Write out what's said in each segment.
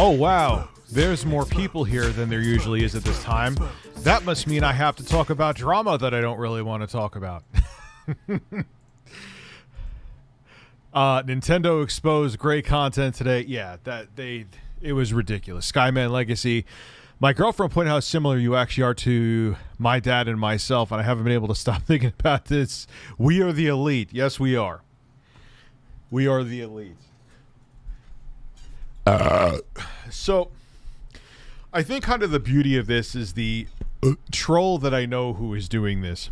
Oh, wow. There's more people here than there usually is at this time. That must mean I have to talk about drama that I don't really want to talk about. Nintendo exposed great content today. Yeah, it was ridiculous. Skyman Legacy. My girlfriend pointed out how similar you actually are to my dad and myself, and I haven't been able to stop thinking about this. We are the elite. Yes, we are. We are the elite. So, I think kind of the beauty of this is the troll that I know who is doing this.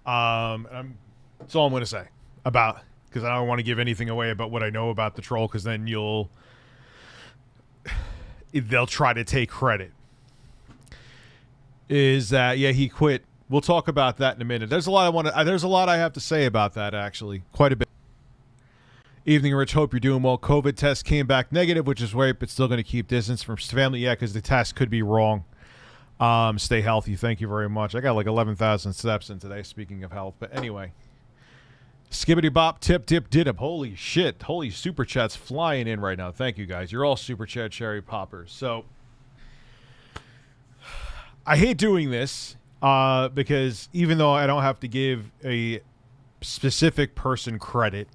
That's all I'm going to say about, because I don't want to give anything away about what I know about the troll, because then they'll try to take credit. Is that, yeah, he quit. We'll talk about that in a minute. There's a lot I have to say about that, actually. Quite a bit. Evening, Rich. Hope you're doing well. COVID test came back negative, which is great, but still going to keep distance from family. Yeah, because the test could be wrong. Stay healthy. Thank you very much. I got like 11,000 steps in today, speaking of health. But anyway. Skibbity bop, tip, did up. Holy shit. Holy super chats flying in right now. Thank you, guys. You're all super chat cherry poppers. So, I hate doing this because even though I don't have to give a specific person credit,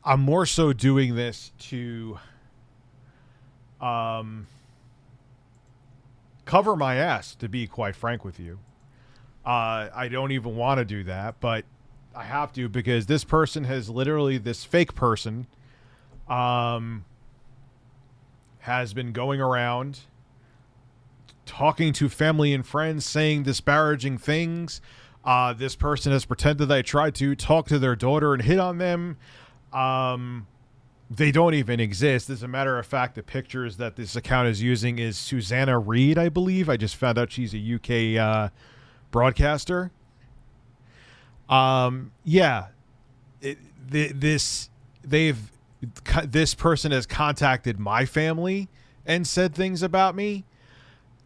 I'm more so doing this to cover my ass, to be quite frank with you. I don't even want to do that, but I have to, because this person has literally, this fake person has been going around talking to family and friends, saying disparaging things. This person has pretended I tried to talk to their daughter and hit on them. They don't even exist. As a matter of fact, the pictures that this account is using is Susanna Reid, I believe. I just found out she's a UK broadcaster. This person has contacted my family and said things about me.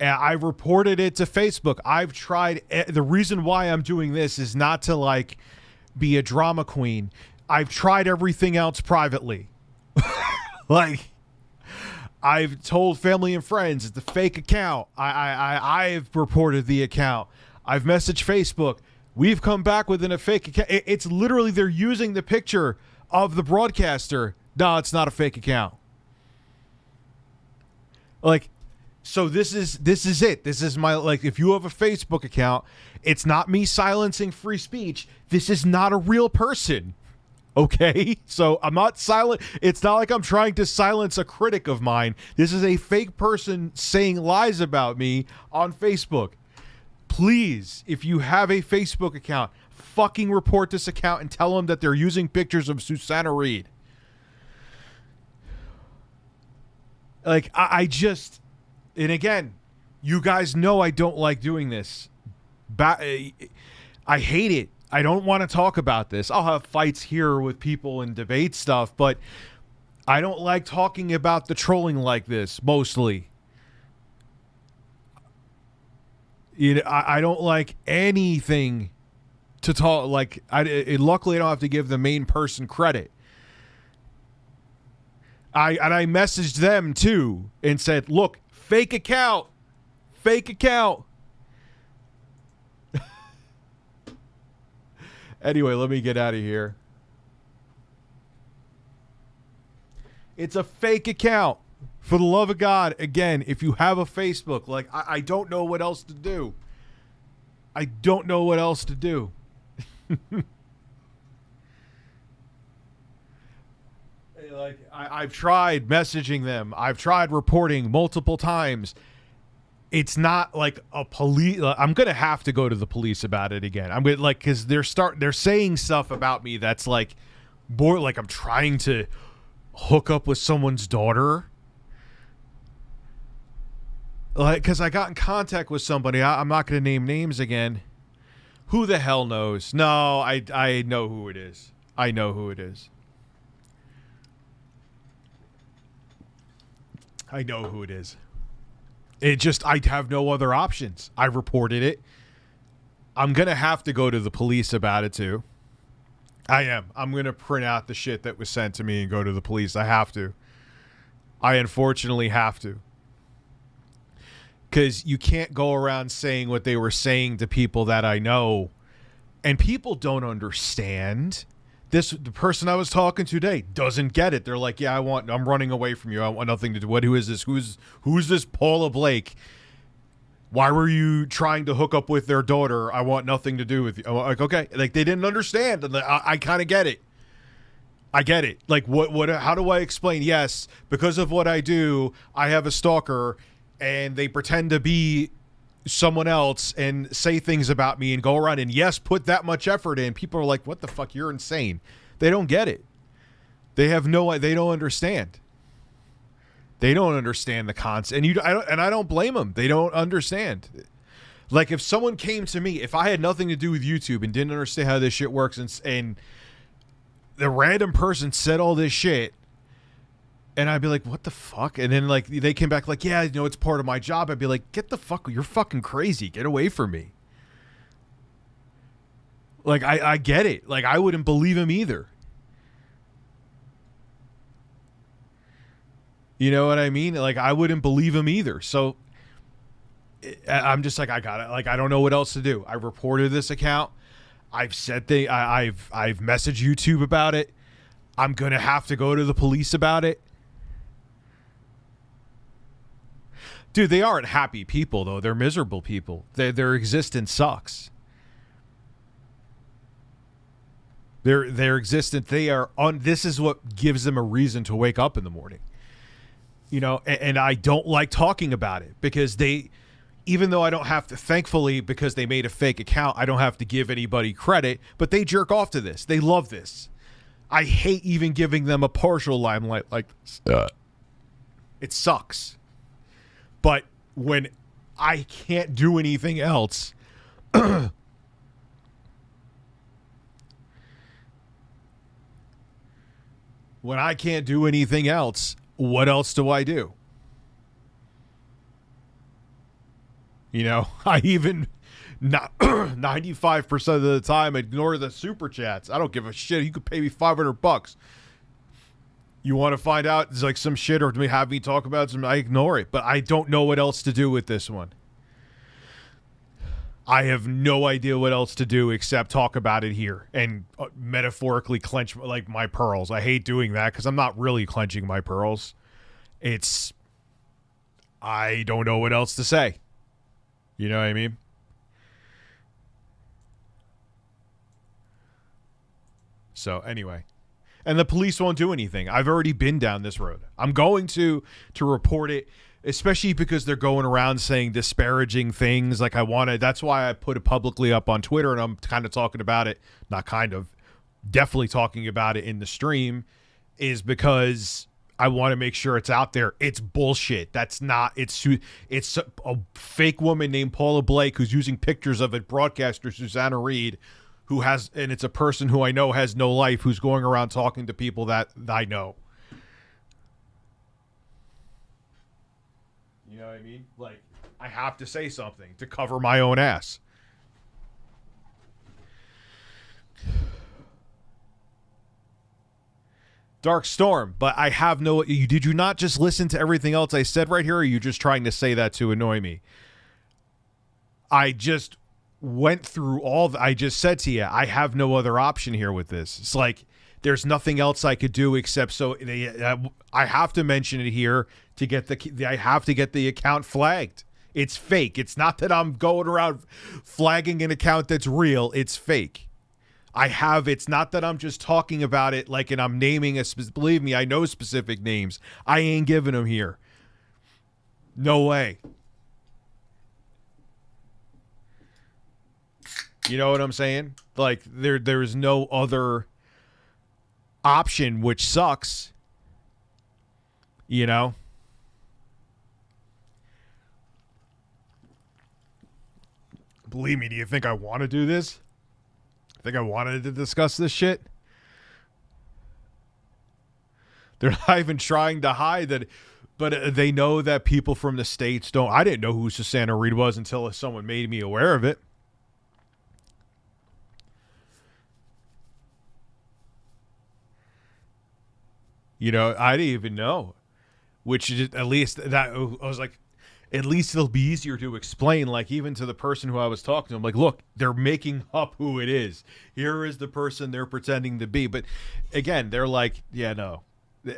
And I reported it to Facebook. I've tried. The reason why I'm doing this is not to like be a drama queen. I've tried everything else privately. Like, I've told family and friends it's a fake account. I've reported the account. I've messaged Facebook. We've come back within a fake account. It's literally, they're using the picture of the broadcaster. No, it's not a fake account. Like, so this is it. This is my, like, if you have a Facebook account, it's not me silencing free speech. This is not a real person. Okay? So I'm not silent. It's not like I'm trying to silence a critic of mine. This is a fake person saying lies about me on Facebook. Please, if you have a Facebook account, fucking report this account and tell them that they're using pictures of Susanna Reid. Like, I just... And again, you guys know I don't like doing this. I hate it. I don't want to talk about this. I'll have fights here with people and debate stuff, but I don't like talking about the trolling like this, mostly. I don't like anything to talk, like, luckily I don't have to give the main person credit. I messaged them, too, and said, look, fake account. Anyway, let me get out of here. It's a fake account. For the love of God, again, if you have a Facebook, like, I don't know what else to do. I don't know what else to do. Like, I've tried messaging them. I've tried reporting multiple times. It's not like a police. I'm gonna have to go to the police about it again. I'm gonna, like, because they're saying stuff about me that's like, like I'm trying to hook up with someone's daughter. Like, because I got in contact with somebody. I'm not gonna name names again. Who the hell knows? No, I know who it is. I know who it is. I know who it is. It just, I have no other options. I reported it. I'm going to have to go to the police about it, too. I am. I'm going to print out the shit that was sent to me and go to the police. I have to. I unfortunately have to. Because you can't go around saying what they were saying to people that I know. And people don't understand. The person I was talking to today doesn't get it. They're like, yeah, I'm running away from you. I want nothing to do. Who is this? Who's this Paula Blake? Why were you trying to hook up with their daughter? I want nothing to do with you. I'm like, okay. Like, they didn't understand. And I kind of get it. I get it. Like, how do I explain? Yes, because of what I do, I have a stalker, and they pretend to be someone else and say things about me and go around and, yes, put that much effort in. People are like, what the fuck? You're insane. They don't get it. They don't understand. They don't understand the concept. And I don't blame them. They don't understand. Like, if someone came to me, if I had nothing to do with YouTube and didn't understand how this shit works, and the random person said all this shit, and I'd be like, what the fuck? And then, like, they came back like, yeah, it's part of my job. I'd be like, get the fuck, you're fucking crazy. Get away from me. Like, I get it. Like, I wouldn't believe him either. You know what I mean? Like, I wouldn't believe him either. So I'm just like, I got it. Like, I don't know what else to do. I reported this account. I've said I've messaged YouTube about it. I'm going to have to go to the police about it. Dude, they aren't happy people, though. They're miserable people. Their existence sucks. Their existence, this is what gives them a reason to wake up in the morning. You know, and I don't like talking about it because even though I don't have to, thankfully, because they made a fake account, I don't have to give anybody credit, but they jerk off to this. They love this. I hate even giving them a partial limelight like this. It sucks. But when I can't do anything else, what else do I do? You know, I even 95% of the time ignore the super chats. I don't give a shit. You could pay me $500. You want to find out it's like some shit or have me talk about some, I ignore it. But I don't know what else to do with this one. I have no idea what else to do except talk about it here and metaphorically clench like my pearls. I hate doing that because I'm not really clenching my pearls. I don't know what else to say. You know what I mean? So anyway, and the police won't do anything. I've already been down this road. I'm going to report it, especially because they're going around saying disparaging things. Like that's why I put it publicly up on Twitter, and I'm kind of talking about it, definitely talking about it in the stream, is because I want to make sure it's out there. It's bullshit. It's a fake woman named Paula Blake who's using pictures of a broadcaster, Susanna Reed, and it's a person who I know has no life, who's going around talking to people that I know. You know what I mean? Like, I have to say something to cover my own ass. Dark Storm, but I have did you not just listen to everything else I said right here, or are you just trying to say that to annoy me? I just went through I just said to you, I have no other option here with this. It's like, there's nothing else I could do except I have to mention it here I have to get the account flagged. It's fake. It's not that I'm going around flagging an account that's real. It's fake. It's not that I'm just talking about it and I'm naming believe me, I know specific names. I ain't giving them here. No way. You know what I'm saying? Like, there's no other option, which sucks. You know? Believe me, do you think I want to do this? Think I wanted to discuss this shit? They're not even trying to hide that, but they know that people from the States don't. I didn't know who Susanna Reed was until someone made me aware of it. You know, I didn't even know. which is at least that I was like, at least it'll be easier to explain, like even to the person who I was talking to. I'm like, look, they're making up who it is. Here is the person they're pretending to be. But again, they're like, yeah, no.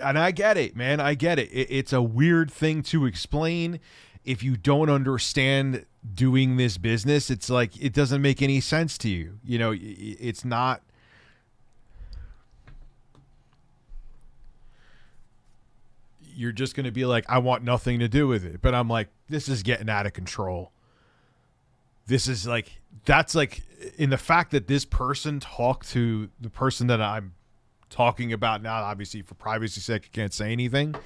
And I get it, man. I get it. It's a weird thing to explain. If you don't understand doing this business, it's like, it doesn't make any sense to you. You know, it's not. You're just going to be like, I want nothing to do with it. But I'm like, this is getting out of control. This is like, that's like, in the fact that this person talked to the person that I'm talking about now, obviously for privacy's sake, I can't say anything.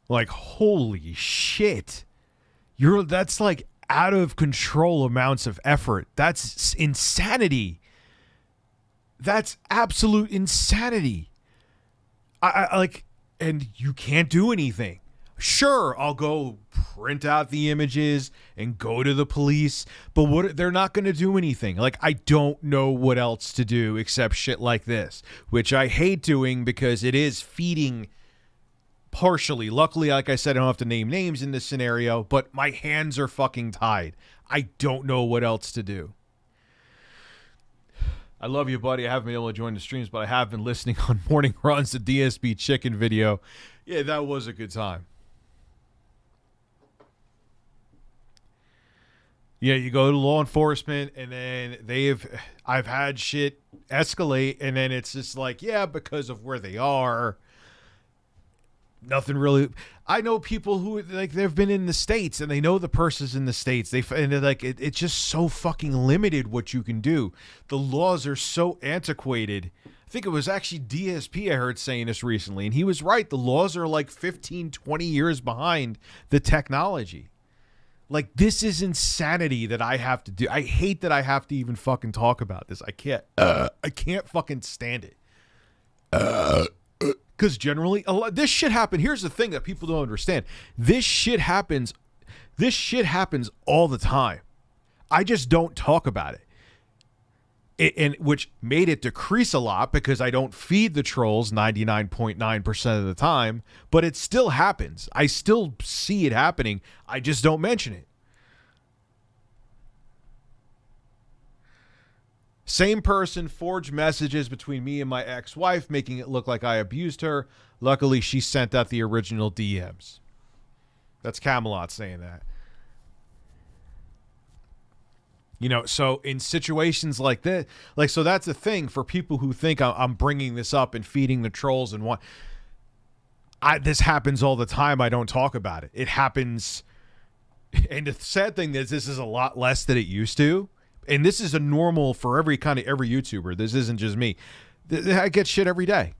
Like, holy shit. That's like out of control amounts of effort. That's insanity. That's absolute insanity. I like, and you can't do anything. Sure, I'll go print out the images and go to the police, but they're not going to do anything. Like, I don't know what else to do except shit like this, which I hate doing because it is feeding partially. Luckily, like I said, I don't have to name names in this scenario, but my hands are fucking tied. I don't know what else to do. I love you, buddy. I haven't been able to join the streams, but I have been listening on morning runs, the DSB chicken video. Yeah, that was a good time. Yeah, you go to law enforcement, and then I've had shit escalate, and then it's just like, yeah, because of where they are. Nothing really. I know people who, like, they've been in the States and they know the person's in the States. And they're like, it's just so fucking limited what you can do. The laws are so antiquated. I think it was actually DSP I heard saying this recently, and he was right. The laws are like 15, 20 years behind the technology. Like, this is insanity that I have to do. I hate that I have to even fucking talk about this. I can't fucking stand it. Because generally, this shit happens. Here's the thing that people don't understand. This shit happens all the time. I just don't talk about it. And which made it decrease a lot because I don't feed the trolls 99.9% of the time. But it still happens. I still see it happening. I just don't mention it. Same person forged messages between me and my ex-wife, making it look like I abused her. Luckily, she sent out the original DMs. That's Camelot saying that. You know, so in situations like this, like, so that's the thing for people who think I'm bringing this up and feeding the trolls and what. This happens all the time. I don't talk about it. It happens. And the sad thing is this is a lot less than it used to. And this is a normal for every YouTuber. This isn't just me. I get shit every day.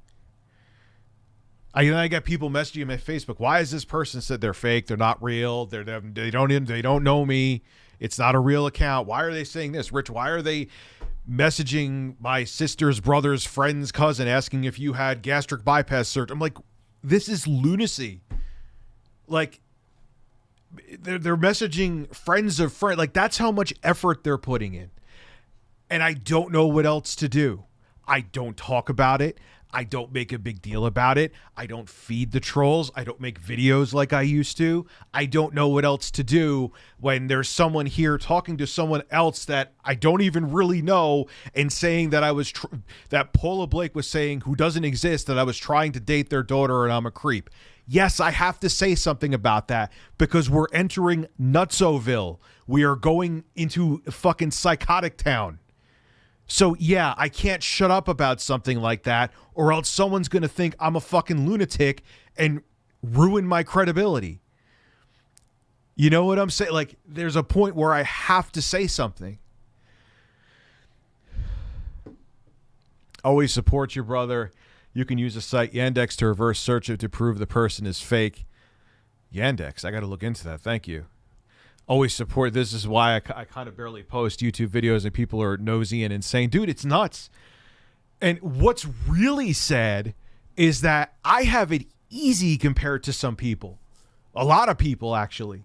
I get people messaging me on Facebook. Why is this person said they're fake? They're not real. They don't know me. It's not a real account. Why are they saying this? Rich, why are they messaging my sister's brother's friend's cousin asking if you had gastric bypass surgery? I'm like, this is lunacy. Like, they're messaging friends of friends. Like, that's how much effort they're putting in. And I don't know what else to do. I don't talk about it. I don't make a big deal about it. I don't feed the trolls. I don't make videos like I used to. I don't know what else to do when there's someone here talking to someone else that I don't even really know and saying that that Paula Blake was saying, who doesn't exist, that I was trying to date their daughter and I'm a creep. Yes, I have to say something about that because we're entering Nutsoville. We are going into fucking psychotic town. So yeah, I can't shut up about something like that or else someone's going to think I'm a fucking lunatic and ruin my credibility. You know what I'm saying? Like, there's a point where I have to say something. Always support your brother. You can use the site Yandex to reverse search it to prove the person is fake. Yandex, I got to look into that. Thank you. Always support. This is why I kind of barely post YouTube videos and people are nosy and insane. Dude, it's nuts. And what's really sad is that I have it easy compared to some people. A lot of people, actually.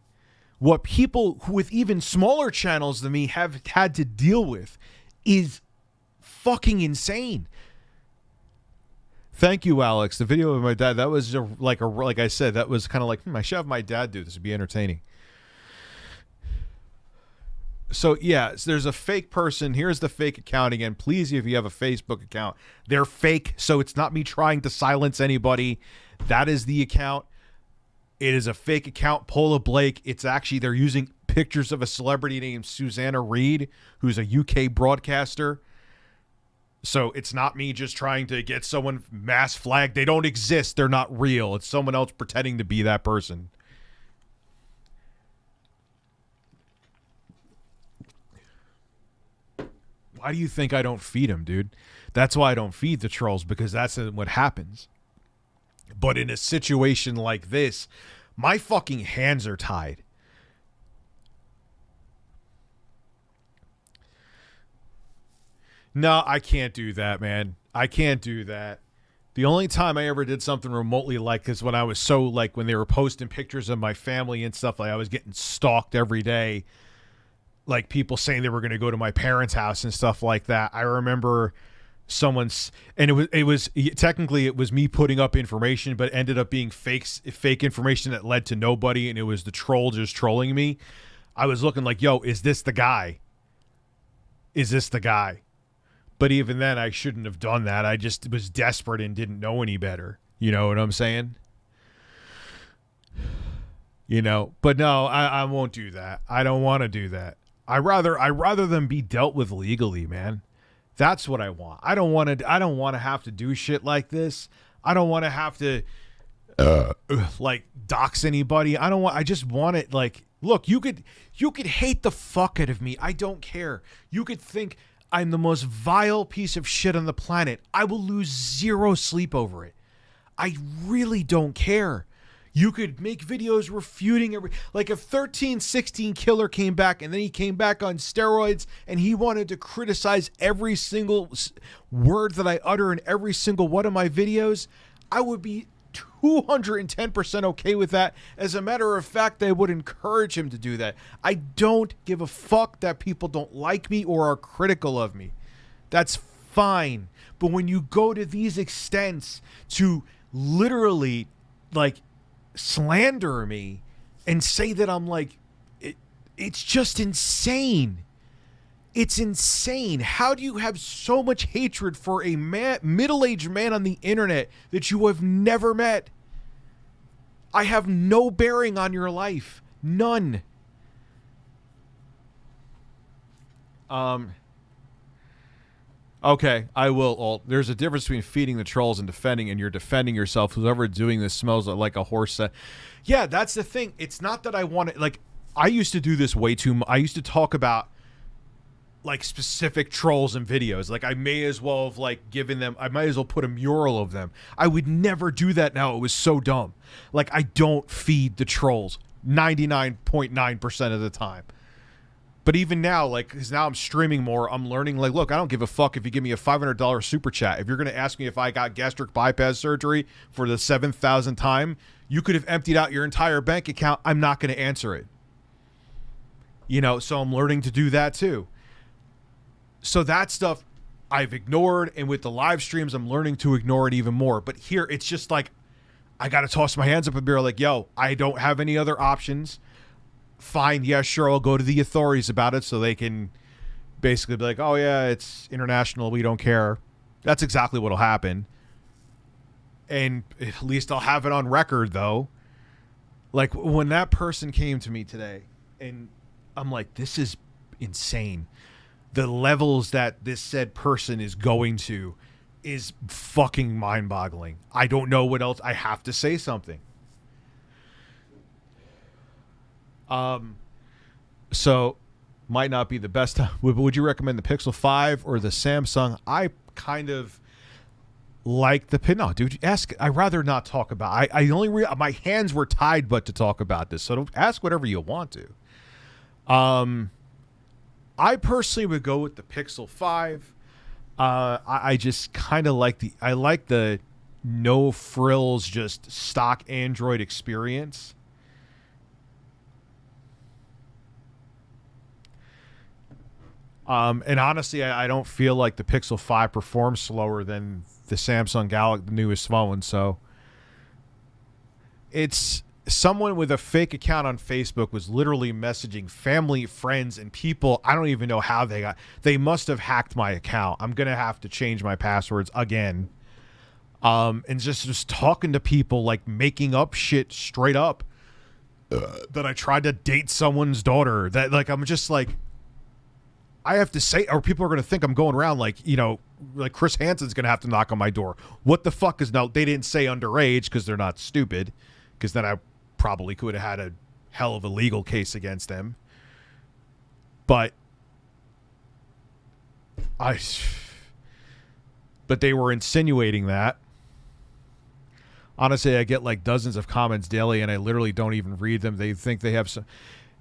What people with even smaller channels than me have had to deal with is fucking insane. Thank you, Alex. The video of my dad, that was like I said, that was kind of like, I should have my dad do this. It'd be entertaining. So, yeah, so there's a fake person. Here's the fake account again. Please, if you have a Facebook account, they're fake. So it's not me trying to silence anybody. That is the account. It is a fake account, Paula Blake. It's actually, they're using pictures of a celebrity named Susanna Reid, who's a UK broadcaster. So it's not me just trying to get someone mass flagged. They don't exist. They're not real. It's someone else pretending to be that person. Why do you think I don't feed them, dude? That's why I don't feed the trolls, because that's what happens. But in a situation like this, my fucking hands are tied. No, I can't do that, man. I can't do that. The only time I ever did something remotely like this when I was so, like, when they were posting pictures of my family and stuff, like I was getting stalked every day. Like people saying they were going to go to my parents' house and stuff like that. I remember someone's, and it was technically it was me putting up information, but ended up being fake information that led to nobody. And it was the troll just trolling me. I was looking like, yo, is this the guy? Is this the guy? But even then, I shouldn't have done that. I just was desperate and didn't know any better. You know what I'm saying? You know, but no, I won't do that. I don't want to do that. I rather them be dealt with legally, man. That's what I want. I don't want to have to do shit like this. I don't want to have to like dox anybody. I just want it like, look, you could hate the fuck out of me. I don't care. You could think I'm the most vile piece of shit on the planet. I will lose zero sleep over it. I really don't care. You could make videos refuting like if 1316 Killer came back and then he came back on steroids and he wanted to criticize every single word that I utter in every single one of my videos, I would be 210% okay with that. As a matter of fact, I would encourage him to do that. I don't give a fuck that people don't like me or are critical of me. That's fine. But when you go to these extents to literally like slander me and say that I'm like, it's just insane. It's insane. How do you have so much hatred for a middle-aged man on the internet that you have never met? I have no bearing on your life. None. Okay, I will. There's a difference between feeding the trolls and defending, and you're defending yourself. Whoever doing this smells like a horse. Yeah, that's the thing. It's not that I want to, like, I used to do this way too much. I used to talk about like specific trolls and videos. Like I may as well have like given them, I might as well put a mural of them. I would never do that now. It was so dumb. Like I don't feed the trolls 99.9% of the time. But even now, like, because now I'm streaming more, I'm learning, like, look, I don't give a fuck if you give me a $500 super chat. If you're going to ask me if I got gastric bypass surgery for the 7,000th time, you could have emptied out your entire bank account. I'm not going to answer it. You know, so I'm learning to do that too. So that stuff I've ignored, and with the live streams, I'm learning to ignore it even more. But here, it's just like, I got to toss my hands up and be like, yo, I don't have any other options. Fine, yeah, sure, I'll go to the authorities about it so they can basically be like, oh, yeah, it's international, we don't care. That's exactly what'll happen. And at least I'll have it on record, though. Like, when that person came to me today, and I'm like, this is insane. The levels that this said person is going to is fucking mind-boggling. I don't know what else. I have to say something. So might not be the best time. Would you recommend the Pixel 5 or the Samsung? I kind of like the no, dude. Ask. I rather not talk about. I only my hands were tied, but to talk about this. So don't ask whatever you want to. I personally would go with the Pixel 5. I just kind of like the no frills, just stock Android experience. And honestly, I don't feel like the Pixel 5 performs slower than the Samsung Galaxy, the newest phone. So it's someone with a fake account on Facebook was literally messaging family, friends, and people. I don't even know how they must have hacked my account. I'm going to have to change my passwords again. And just talking to people, like making up shit straight up that I tried to date someone's daughter. That, like, I'm just like, I have to say, or people are going to think I'm going around like, you know, like Chris Hansen's going to have to knock on my door. What the fuck is no? They didn't say underage because they're not stupid. Because then I probably could have had a hell of a legal case against them. But they were insinuating that. Honestly, I get like dozens of comments daily, and I literally don't even read them. They think they have some.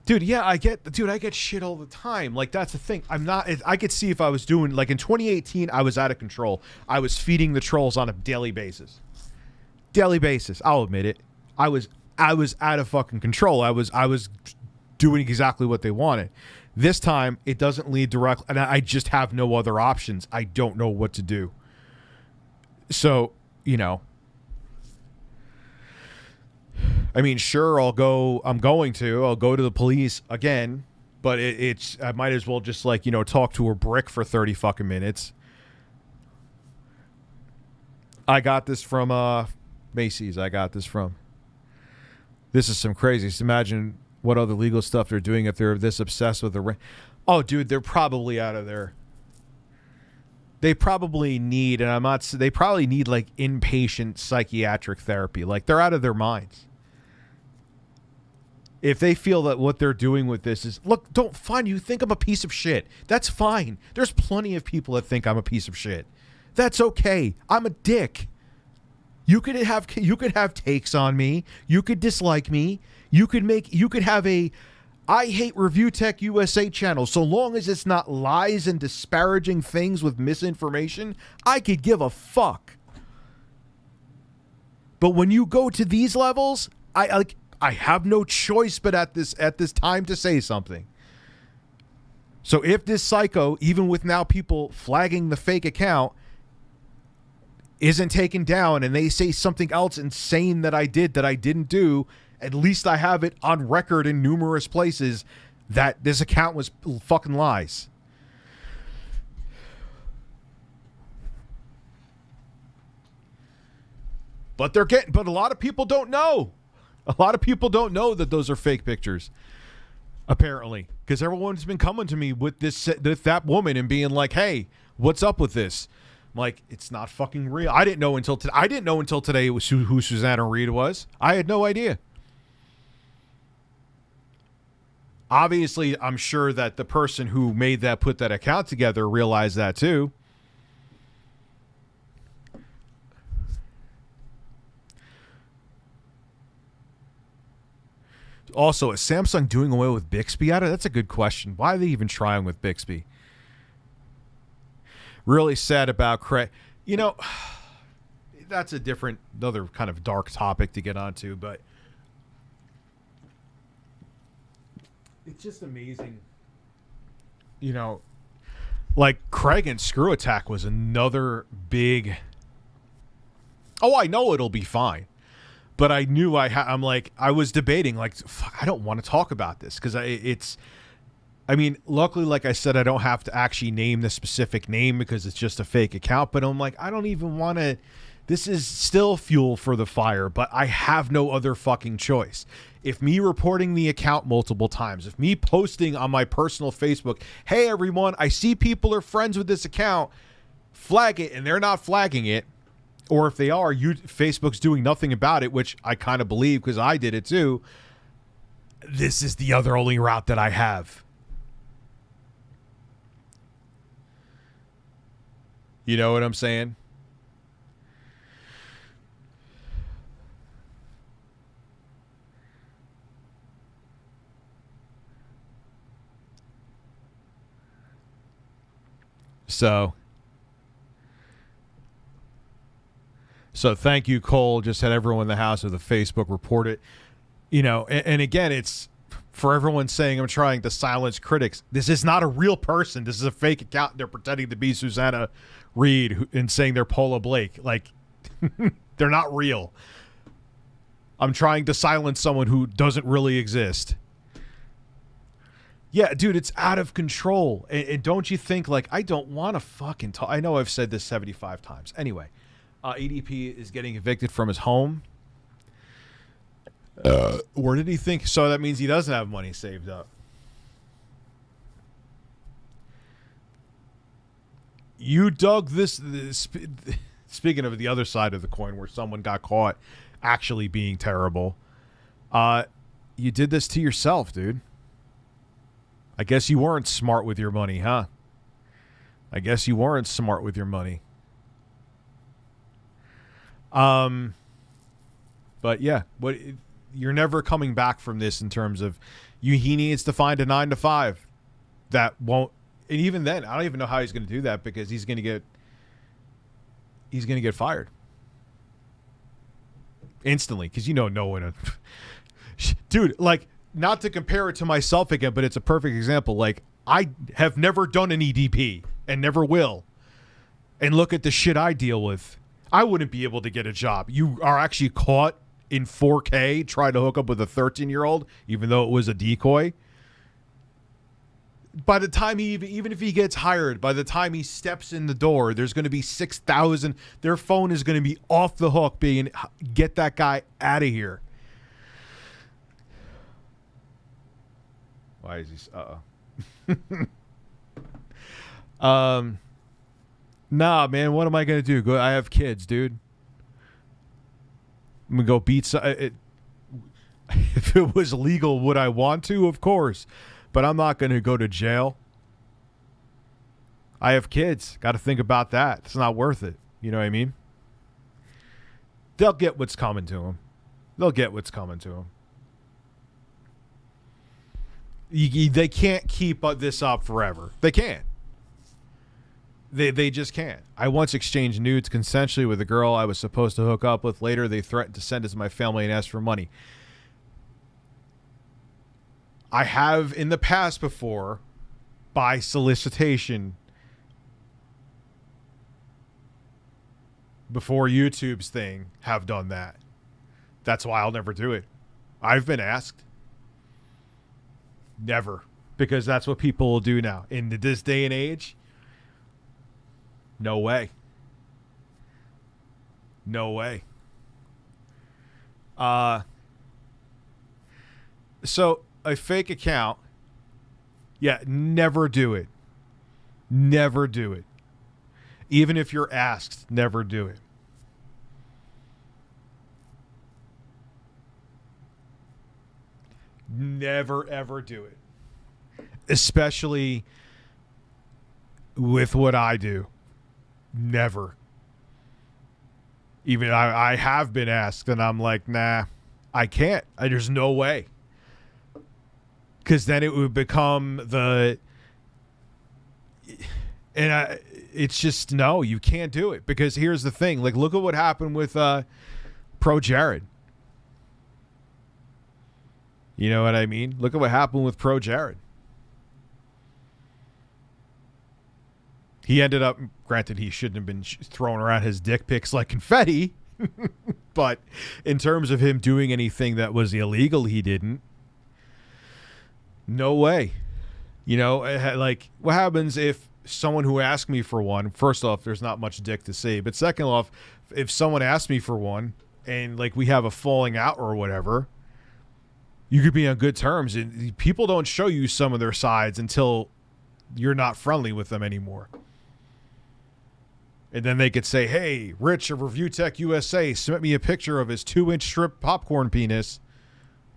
Dude, yeah, I get shit all the time. Like, that's the thing. I could see if I was doing, like in 2018, I was out of control. I was feeding the trolls on a daily basis. Daily basis. I'll admit it. I was out of fucking control. I was doing exactly what they wanted. This time, it doesn't lead directly, and I just have no other options. I don't know what to do. So, you know, I mean, sure, I'll go to the police again, but I might as well just, like, you know, talk to a brick for 30 fucking minutes. I got this from Macy's. This is some crazy. Just imagine what other legal stuff they're doing if they're this obsessed with the. Oh, dude, they're probably out of there. They probably need, they probably need like inpatient psychiatric therapy. Like, they're out of their minds. If they feel that what they're doing with this is, look, you think I'm a piece of shit. That's fine. There's plenty of people that think I'm a piece of shit. That's okay. I'm a dick. You could have takes on me. You could dislike me. You could have a I Hate Review Tech USA channel. So long as it's not lies and disparaging things with misinformation, I could give a fuck. But when you go to these levels, I have no choice but at this time to say something. So if this psycho, even with now people flagging the fake account, isn't taken down and they say something else insane that I didn't do, at least I have it on record in numerous places that this account was fucking lies. But a lot of people don't know. A lot of people don't know that those are fake pictures, apparently, because everyone's been coming to me with that woman and being like, "Hey, what's up with this?" I'm like, it's not fucking real. I didn't know until today who Susanna Reed was. I had no idea. Obviously, I'm sure that the person who put that account together realized that too. Also, is Samsung doing away with Bixby? That's a good question. Why are they even trying with Bixby? Really sad about Craig. You know, that's another kind of dark topic to get onto, but it's just amazing. You know, like Craig and Screw Attack was another big. Oh, I know it'll be fine. But I knew I'm like, I was debating, like, fuck, I don't want to talk about this because I mean, luckily, like I said, I don't have to actually name the specific name because it's just a fake account. But I'm like, I don't even want to. This is still fuel for the fire, but I have no other fucking choice. If me reporting the account multiple times, if me posting on my personal Facebook, hey, everyone, I see people are friends with this account, flag it, and they're not flagging it. Or if they are, Facebook's doing nothing about it, which I kind of believe because I did it too. This is the only route that I have. You know what I'm saying? So thank you, Cole. Just had everyone in the house with a Facebook report it. You know, and again, it's For everyone saying I'm trying to silence critics, this is not a real person. This is a fake account. They're pretending to be Susanna Reed and saying they're Paula Blake. Like, they're not real. I'm trying to silence someone who doesn't really exist. Yeah, dude, it's out of control. And don't you think, like, I don't want to fucking talk. I know I've said this 75 times. Anyway, EDP is getting evicted from his home. Where did he think? So that means he doesn't have money saved up. You dug this speaking of the other side of the coin where someone got caught actually being terrible. You did this to yourself, dude. I guess you weren't smart with your money, huh? I guess you weren't smart with your money. But yeah, you're never coming back from this in terms of he needs to find a 9-to-5 that won't, and even then, I don't even know how he's going to do that because he's going to get fired instantly because no one, dude, like, not to compare it to myself again, but it's a perfect example. Like, I have never done an EDP and never will. And look at the shit I deal with. I wouldn't be able to get a job. You are actually caught in 4K trying to hook up with a 13-year-old, even though it was a decoy. By the time even if he gets hired, by the time he steps in the door, there's going to be 6,000. Their phone is going to be off the hook being, get that guy out of here. Why is he? Nah, man. What am I gonna do? I have kids, dude. I'm gonna go beat. If it was legal, would I want to? Of course, but I'm not gonna go to jail. I have kids. Got to think about that. It's not worth it. You know what I mean? They'll get what's coming to them. They'll get what's coming to them. They can't keep this up forever. They can't. They just can't. I once exchanged nudes consensually with a girl I was supposed to hook up with. Later, they threatened to send it to my family and ask for money. I have in the past before, by solicitation, before YouTube's thing, have done that. That's why I'll never do it. I've been asked. Never. Because that's what people will do now. In this day and age, no way. No way. So, a fake account, yeah, never do it. Never do it. Even if you're asked, never do it. Never, ever do it. Especially with what I do. Never. Even I have been asked, and I'm like, nah, I can't. There's no way. Because then it would become it's just, no, you can't do it. Because here's the thing. Like, look at what happened with Pro Jared. You know what I mean? Look at what happened with Pro Jared. He ended up, granted, he shouldn't have been throwing around his dick pics like confetti. But in terms of him doing anything that was illegal, he didn't. No way. You know, like, what happens if someone who asked me for one, first off, there's not much dick to see. But second off, if someone asked me for one and, like, we have a falling out or whatever, you could be on good terms. And people don't show you some of their sides until you're not friendly with them anymore. And then they could say, hey, Rich of Review Tech USA sent me a picture of his 2-inch shrimp popcorn penis.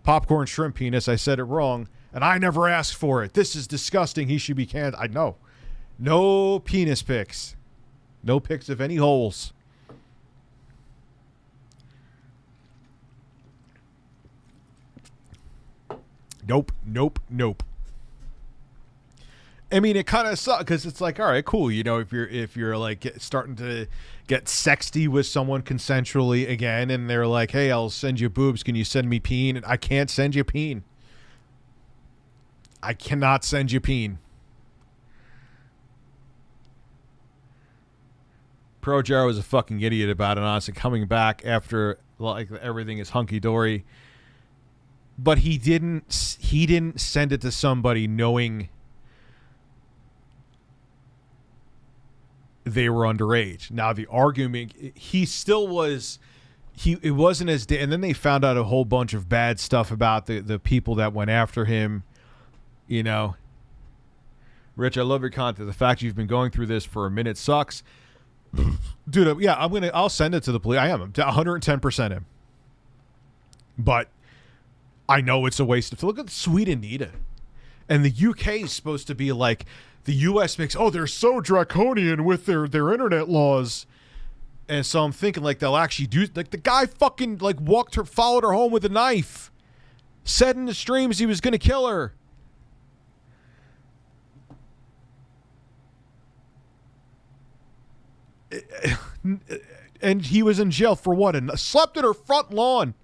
Popcorn shrimp penis. I said it wrong. And I never asked for it. This is disgusting. He should be canned. I know. No penis pics. No pics of any holes. Nope. Nope. Nope. I mean, it kind of sucks because it's like, all right, cool. You know, if you're like starting to get sexty with someone consensually again, and they're like, hey, I'll send you boobs. Can you send me peen? And I can't send you peen. I cannot send you peen. Pro Jaro was a fucking idiot about it, honestly, coming back after like everything is hunky dory. But he didn't send it to somebody knowing they were underage. Now the argument, he still was, it wasn't as, and then they found out a whole bunch of bad stuff about the people that went after him, you know. Rich, I love your content. The fact you've been going through this for a minute sucks. Dude, yeah, I'll send it to the police. I am 110% him. But I know it's a waste of, look at Sweden, Nita. And the UK is supposed to be like, the US makes, oh, they're so draconian with their internet laws. And so I'm thinking like they'll actually do, like the guy fucking like followed her home with a knife. Said in the streams he was going to kill her. And he was in jail for what? And slept in her front lawn.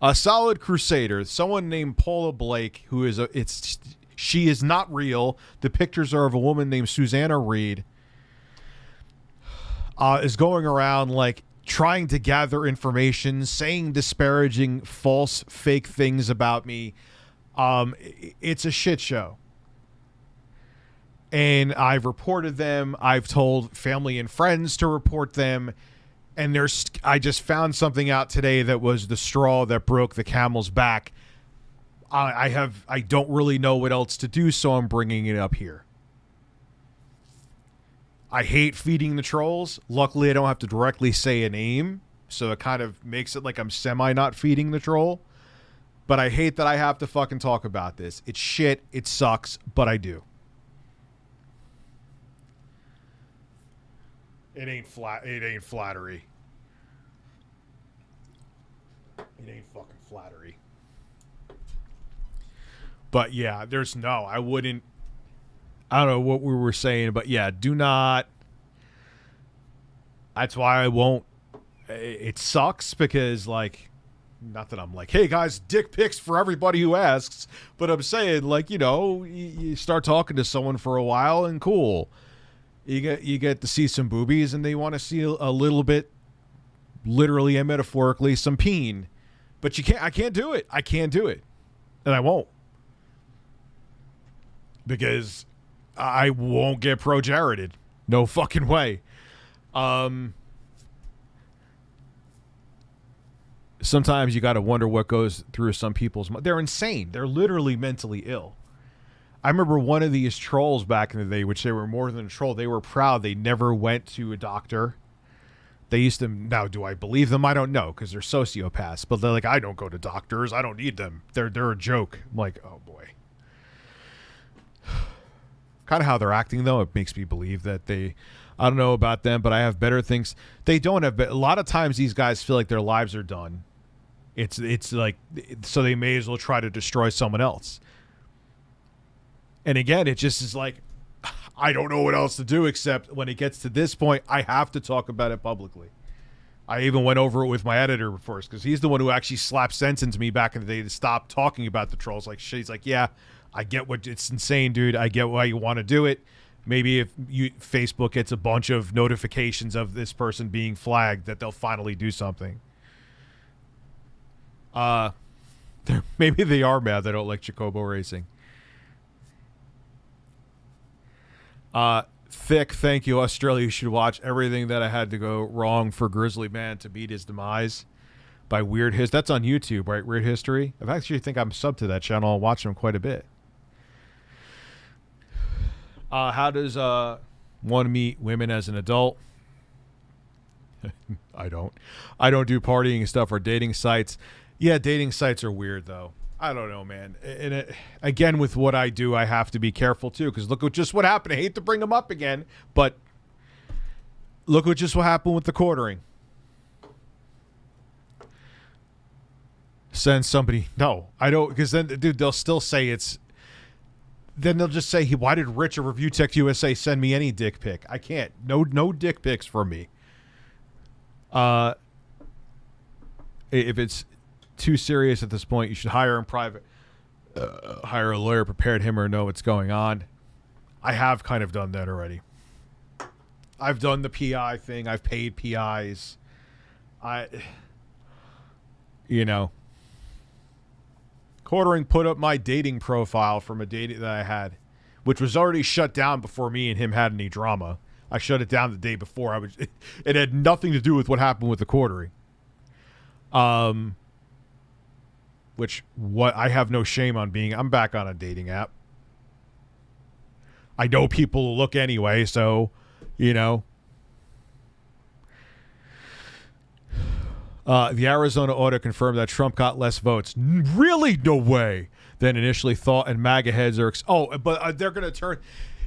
A solid crusader, someone named Paula Blake, who is she is not real. The pictures are of a woman named Susanna Reed. Is going around like trying to gather information, saying disparaging, false, fake things about me. It's a shit show. And I've reported them. I've told family and friends to report them. And I just found something out today that was the straw that broke the camel's back. I don't really know what else to do, so I'm bringing it up here. I hate feeding the trolls. Luckily, I don't have to directly say a name, so it kind of makes it like I'm semi not feeding the troll. But I hate that I have to fucking talk about this. It's shit. It sucks, but I do. It ain't flattery. It ain't fucking flattery. But yeah, I wouldn't. I don't know what we were saying, but yeah, do not. That's why I won't. It sucks because, like, not that I'm like, hey guys, dick pics for everybody who asks, but I'm saying, like, you know, you start talking to someone for a while and cool. You get to see some boobies and they want to see a little bit, literally and metaphorically, some peen. But I can't do it. I can't do it. And I won't. Because I won't get pro-Jareded. No fucking way. Sometimes you got to wonder what goes through some people's mind. They're insane. They're literally mentally ill. I remember one of these trolls back in the day, which they were more than a troll. They were proud. They never went to a doctor. They used to, now do I believe them? I don't know, because they're sociopaths. But they're like, I don't go to doctors. I don't need them. They're a joke. I'm like, oh boy. Kind of how they're acting, though, it makes me believe that I don't know about them, but I have better things. They don't have, a lot of times these guys feel like their lives are done. It's like, so they may as well try to destroy someone else. And again, it just is like, I don't know what else to do except when it gets to this point, I have to talk about it publicly. I even went over it with my editor first because he's the one who actually slapped sense into me back in the day to stop talking about the trolls. Like, shit, he's like, yeah, I get what, it's insane, dude. I get why you want to do it. Maybe if Facebook gets a bunch of notifications of this person being flagged, that they'll finally do something. Maybe they are mad they don't like Chocobo Racing. Thick, thank you, Australia. You should watch Everything That I Had to Go Wrong for Grizzly Man to Beat His Demise by Weird History. That's on YouTube, right? Weird History. I actually think I'm subbed to that channel. I watch them quite a bit. How does one meet women as an adult? I don't do partying and stuff or dating sites. Yeah, dating sites are weird though. I don't know, man. And again, with what I do, I have to be careful too, because look at just what happened. I hate to bring them up again, but look at just what happened with the quartering. Send somebody. No, I don't, because then, dude, they'll still say it's. Then they'll just say, why did Rich or Review Tech USA send me any dick pic? I can't. No dick pics from me. if it's too serious at this point, you should hire him private. Hire a lawyer, prepared him or know what's going on. I have kind of done that already. I've done the PI thing. I've paid PIs. Quartering put up my dating profile from a date that I had, which was already shut down before me and him had any drama. I shut it down the day before. It had nothing to do with what happened with the quartering. I have no shame on being. I'm back on a dating app. I know people will look anyway, so, The Arizona audit confirmed that Trump got less votes. Really? No way. Than initially thought, and MAGA heads are... but they're going to turn...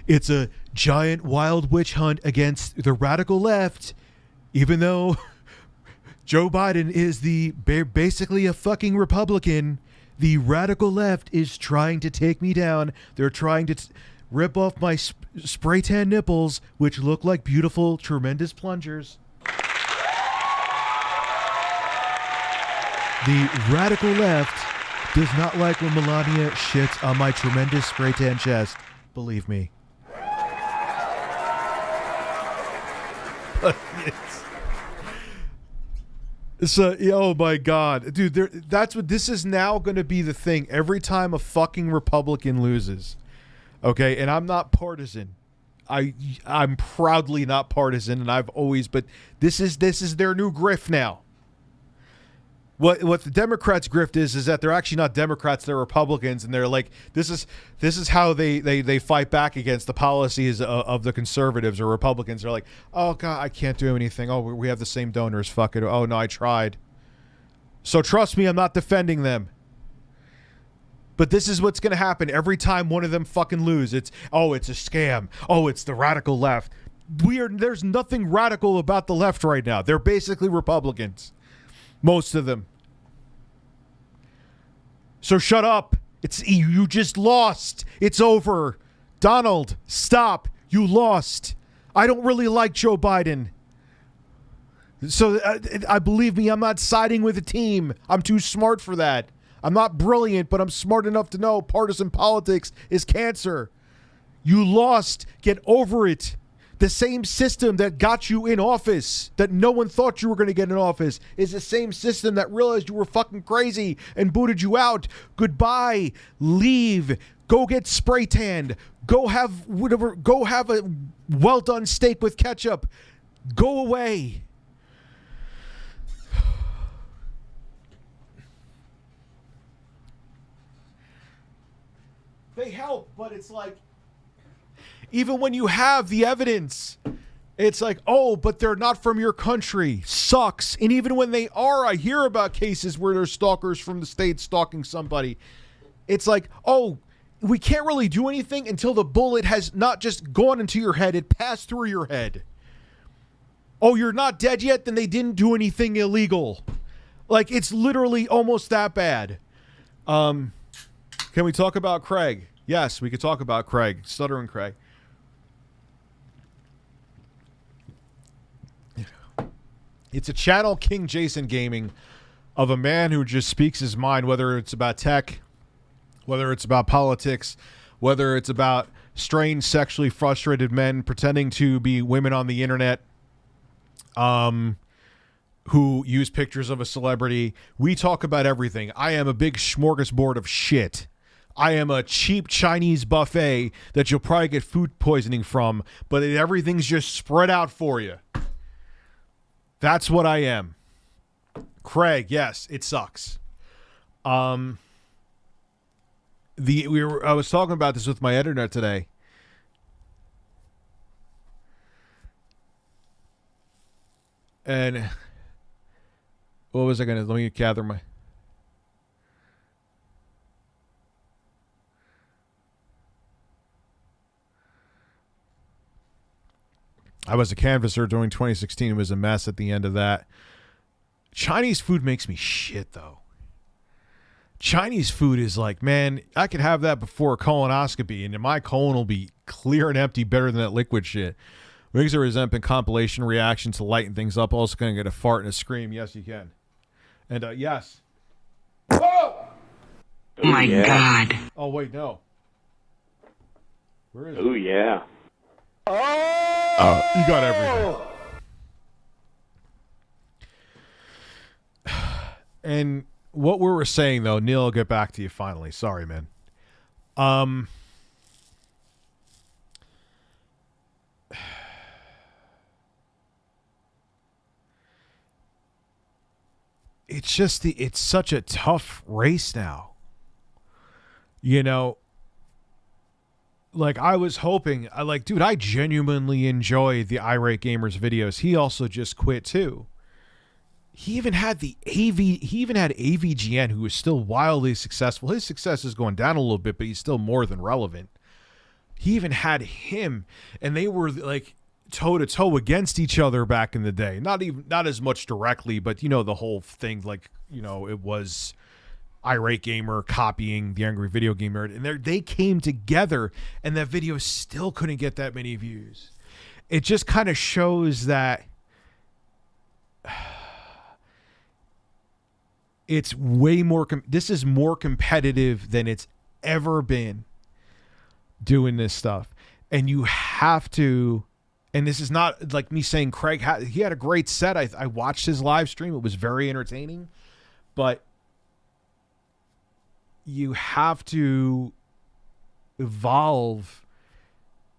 It's a giant wild witch hunt against the radical left, even though Joe Biden is basically a fucking Republican. The radical left is trying to take me down. They're trying to rip off my spray tan nipples, which look like beautiful, tremendous plungers. The radical left does not like when Melania shits on my tremendous spray tan chest. Believe me. Oh my God, dude! That's what this is now going to be the thing. Every time a fucking Republican loses, okay, and I'm not partisan. I'm proudly not partisan, and I've always. But this is their new grift now. What the Democrats' grift is that they're actually not Democrats, they're Republicans, and they're like, this is how they fight back against the policies of the conservatives or Republicans. They're like, oh God, I can't do anything. Oh, we have the same donors. Fuck it. Oh no, I tried. So trust me, I'm not defending them. But this is what's gonna happen every time one of them fucking lose. It's a scam. Oh, it's the radical left. There's nothing radical about the left right now. They're basically Republicans. Most of them. So shut up. You just lost. It's over. Donald, stop. You lost. I don't really like Joe Biden. So I believe me, I'm not siding with a team. I'm too smart for that. I'm not brilliant, but I'm smart enough to know partisan politics is cancer. You lost. Get over it. The same system that got you in office, that no one thought you were going to get in office, is the same system that realized you were fucking crazy and booted you out. Goodbye. Leave. Go get spray tanned. Go have whatever. Go have a well done steak with ketchup. Go away. They help, but it's like, even when you have the evidence, it's like, oh, but they're not from your country. Sucks. And even when they are, I hear about cases where there's stalkers from the States stalking somebody. It's like, oh, we can't really do anything until the bullet has not just gone into your head, it passed through your head. Oh, you're not dead yet? Then they didn't do anything illegal. Like, it's literally almost that bad. Can we talk about Craig? Yes, we could talk about Craig. Stuttering Craig. It's a channel, King Jason Gaming, of a man who just speaks his mind, whether it's about tech, whether it's about politics, whether it's about strange sexually frustrated men pretending to be women on the internet, who use pictures of a celebrity. We talk about everything. I am a big smorgasbord of shit. I am a cheap Chinese buffet that you'll probably get food poisoning from, but everything's just spread out for you. That's what I am. Craig, yes, it sucks. I was talking about this with my editor today. And what was I going to... Let me gather my... I was a canvasser during 2016. It was a mess at the end of that. Chinese food makes me shit, though. Chinese food is like, man, I could have that before a colonoscopy, and my colon will be clear and empty better than that liquid shit. Wings of Resentment compilation reaction to lighten things up. Also going to get a fart and a scream. Yes, you can. And yes. Oh my God. Oh wait, no. Where is it? Oh yeah. You got everything. And what we were saying though, Neil, I'll get back to you finally. Sorry, man. It's just it's such a tough race now. You know, like I was hoping, dude, I genuinely enjoy the Irate Gamers videos. He also just quit too. He even had AVGN, who was still wildly successful. His success is going down a little bit, but he's still more than relevant. He even had him, and they were like toe to toe against each other back in the day. Not as much directly, but you know the whole thing. Like, you know, it was Irate Gamer copying the Angry Video Gamer, and they came together, and that video still couldn't get that many views. It just kind of shows that it's way more. This is more competitive than it's ever been doing this stuff, and you have to. And this is not like me saying Craig he had a great set. I watched his live stream; it was very entertaining, but you have to evolve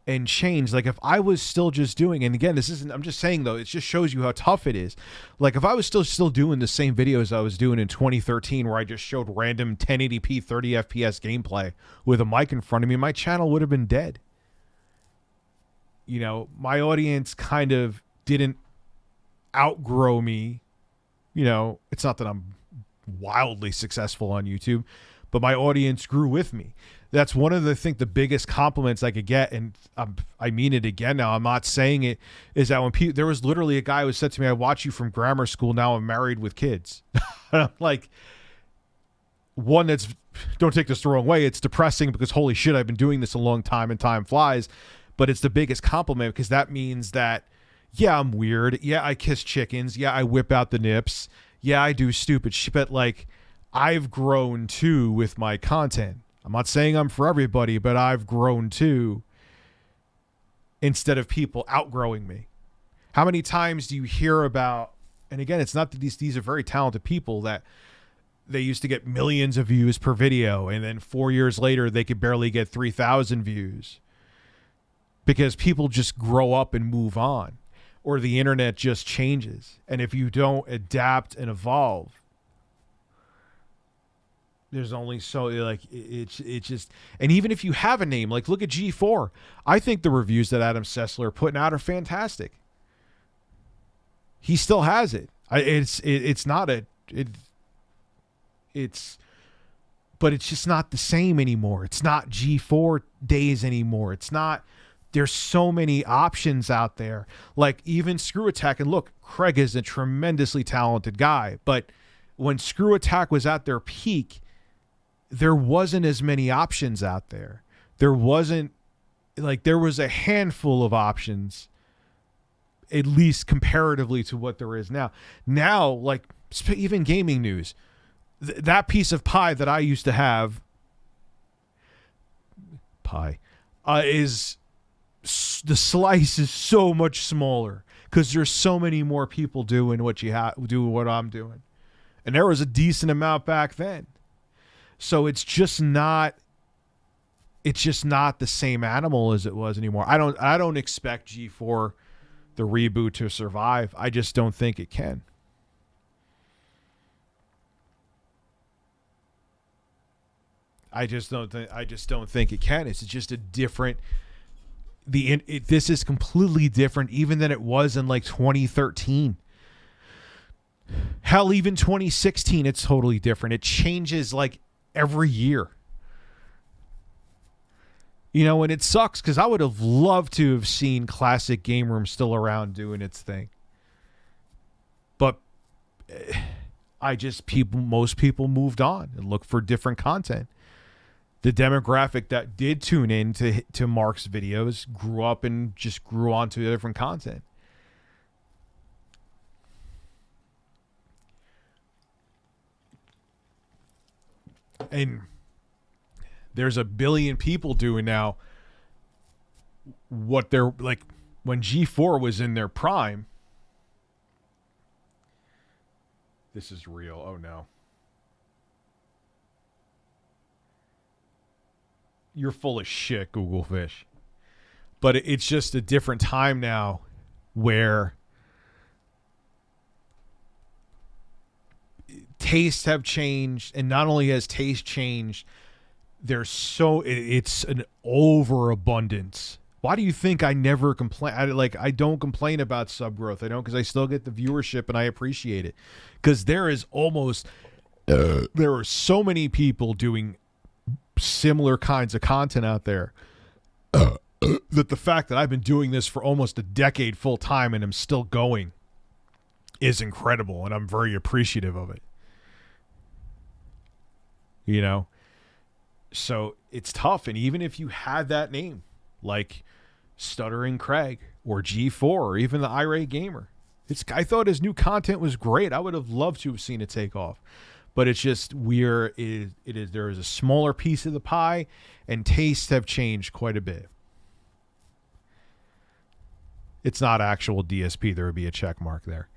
and change. Like if I was still just doing, and again, this isn't, I'm just saying though, it just shows you how tough it is. Like if I was still doing the same videos I was doing in 2013, where I just showed random 1080p 30 FPS gameplay with a mic in front of me, my channel would have been dead. You know, my audience kind of didn't outgrow me. You know, it's not that I'm wildly successful on YouTube, but my audience grew with me. That's one of the biggest compliments I could get, and I mean it again now. I'm not saying it, is that when there was literally a guy who said to me, "I watch you from grammar school. Now I'm married with kids." And I'm like, one, don't take this the wrong way. It's depressing because holy shit, I've been doing this a long time and time flies. But it's the biggest compliment because that means that, yeah, I'm weird. Yeah, I kiss chickens. Yeah, I whip out the nips. Yeah, I do stupid shit. But like, I've grown too with my content. I'm not saying I'm for everybody, but I've grown too, instead of people outgrowing me. How many times do you hear about, and again, it's not that these are very talented people that they used to get millions of views per video, and then 4 years later, they could barely get 3,000 views. Because people just grow up and move on, or the internet just changes. And if you don't adapt and evolve, there's only so, like, it's just, and even if you have a name, like look at G4, I think the reviews that Adam Sessler are putting out are fantastic. He still has it. But it's just not the same anymore. It's not G4 days anymore. It's not. There's so many options out there. Like even Screw Attack, and look, Craig is a tremendously talented guy, but when Screw Attack was at their peak, there wasn't as many options out there. There was a handful of options, at least comparatively to what there is now. Now, like even gaming news, that piece of pie that I used to have, is the slice is so much smaller because there's so many more people doing what I'm doing, and there was a decent amount back then. So it's just not the same animal as it was anymore. I don't expect G4 the reboot to survive. I just don't think it can. I just don't think it can. It's just a different. This is completely different even than it was in like 2013. Hell, even 2016, it's totally different. It changes like every year. You know, and it sucks because I would have loved to have seen Classic Game Room still around doing its thing. But most people moved on and looked for different content. The demographic that did tune in to Mark's videos grew up and just grew on to different content. and there's a billion people doing now what they're like when G4 was in their prime. This is real. Oh no. You're full of shit, Google Fish. But it's just a different time now where tastes have changed, and not only has taste changed, it's an overabundance. Why do you think I never complain? I don't complain about sub growth. I don't, because I still get the viewership and I appreciate it. Because there are so many people doing similar kinds of content out there that the fact that I've been doing this for almost a decade full time and I'm still going is incredible, and I'm very appreciative of it. You know? So it's tough, and even if you had that name, like Stuttering Craig or G4 or even the Irate Gamer, I thought his new content was great. I would have loved to have seen it take off. But it's just there is a smaller piece of the pie, and tastes have changed quite a bit. It's not actual DSP. There would be a check mark there.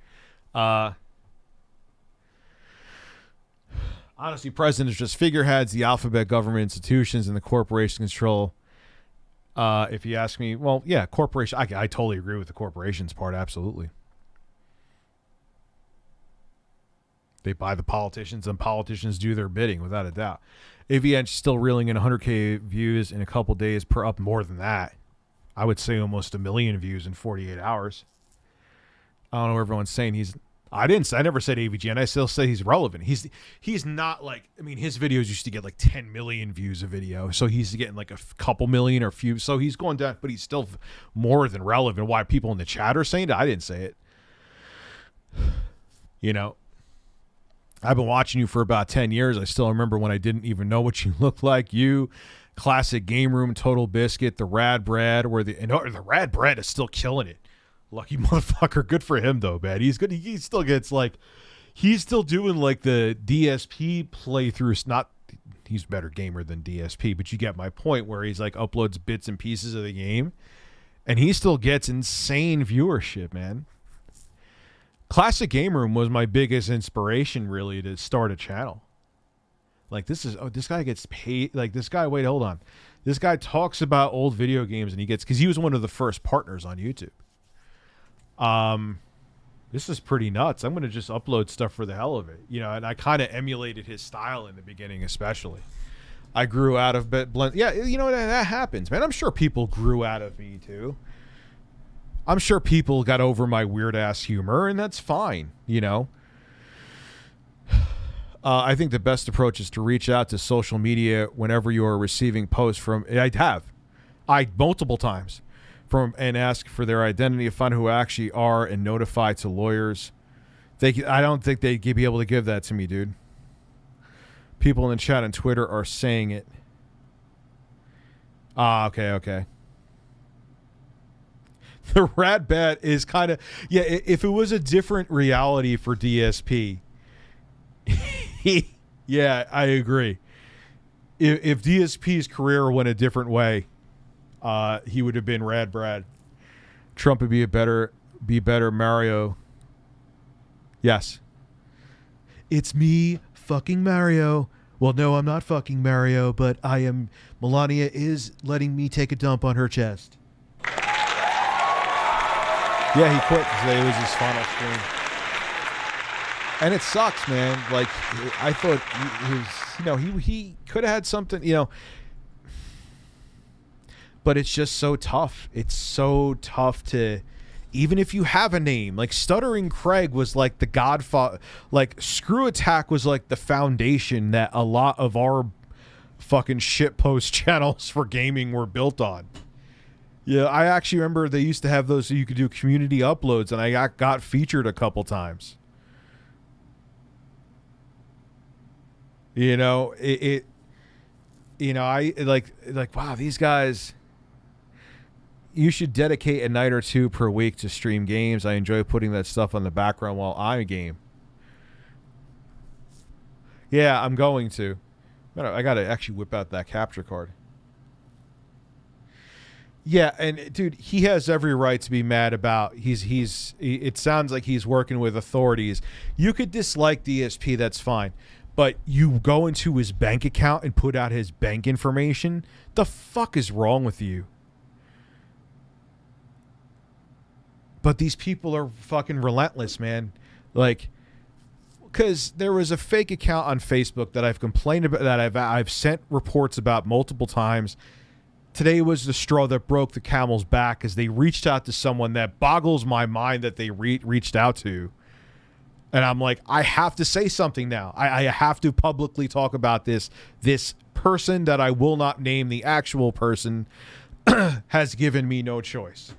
Honestly, presidents are just figureheads. The alphabet government institutions and the corporation control. If you ask me, well, yeah, corporation. I totally agree with the corporations part. Absolutely. They buy the politicians, and politicians do their bidding, without a doubt. AVN's still reeling in 100K views in a couple days per up more than that. I would say almost 1 million views in 48 hours. I don't know what everyone's saying. I never said AVGN. I still say he's relevant. He's not like, I mean, his videos used to get like 10 million views a video. So he's getting like a couple million or few. So he's going down, but he's still more than relevant. Why people in the chat are saying it? I didn't say it. You know, I've been watching you for about 10 years. I still remember when I didn't even know what you looked like. You, Classic Game Room, Total Biscuit, the Rad Brad, the Rad Brad is still killing it. Lucky motherfucker. Good for him though, man. He's good. He still gets he's still doing like the DSP playthroughs. He's a better gamer than DSP, but you get my point, where he's like uploads bits and pieces of the game, and he still gets insane viewership, man. Classic Game Room was my biggest inspiration, really, to start a channel. Like, this guy gets paid. Like, this guy, wait, hold on. This guy talks about old video games, and because he was one of the first partners on YouTube. This is pretty nuts. I'm going to just upload stuff for the hell of it. You know, and I kind of emulated his style in the beginning, especially. I grew out of blend. Yeah, you know, that happens, man. I'm sure people grew out of me, too. I'm sure people got over my weird-ass humor, and that's fine, you know. I think the best approach is to reach out to social media whenever you are receiving posts from... I multiple times. And ask for their identity, find who actually are, and notify to lawyers. I don't think they'd be able to give that to me, dude. People in the chat and Twitter are saying it. Okay. The Rat Bat is kind of... Yeah, if it was a different reality for DSP... yeah, I agree. If DSP's career went a different way, he would have been Rad Brad. Trump would be better Mario. Yes. It's me fucking Mario. Well, no, I'm not fucking Mario, but I am... Melania is letting me take a dump on her chest. Yeah, he quit because it was his final stream. And it sucks, man. Like, I thought he could have had something, you know. But it's just so tough. It's so tough to, even if you have a name, like Stuttering Craig was like the godfather, like Screw Attack was like the foundation that a lot of our fucking shitpost channels for gaming were built on. Yeah, I actually remember they used to have those so you could do community uploads, and I got featured a couple times. You know, I like, wow, these guys, you should dedicate a night or two per week to stream games. I enjoy putting that stuff on the background while I game. Yeah, I'm going to. I got to actually whip out that capture card. Yeah, and dude, he has every right to be mad about. It sounds like he's working with authorities. You could dislike DSP, that's fine, but you go into his bank account and put out his bank information. The fuck is wrong with you? But these people are fucking relentless, man. Like, because there was a fake account on Facebook that I've complained about, that I've sent reports about multiple times. Today was the straw that broke the camel's back, as they reached out to someone that boggles my mind that they reached out to. And I'm like, I have to say something now. I have to publicly talk about this. This person that I will not name, the actual person, has given me no choice.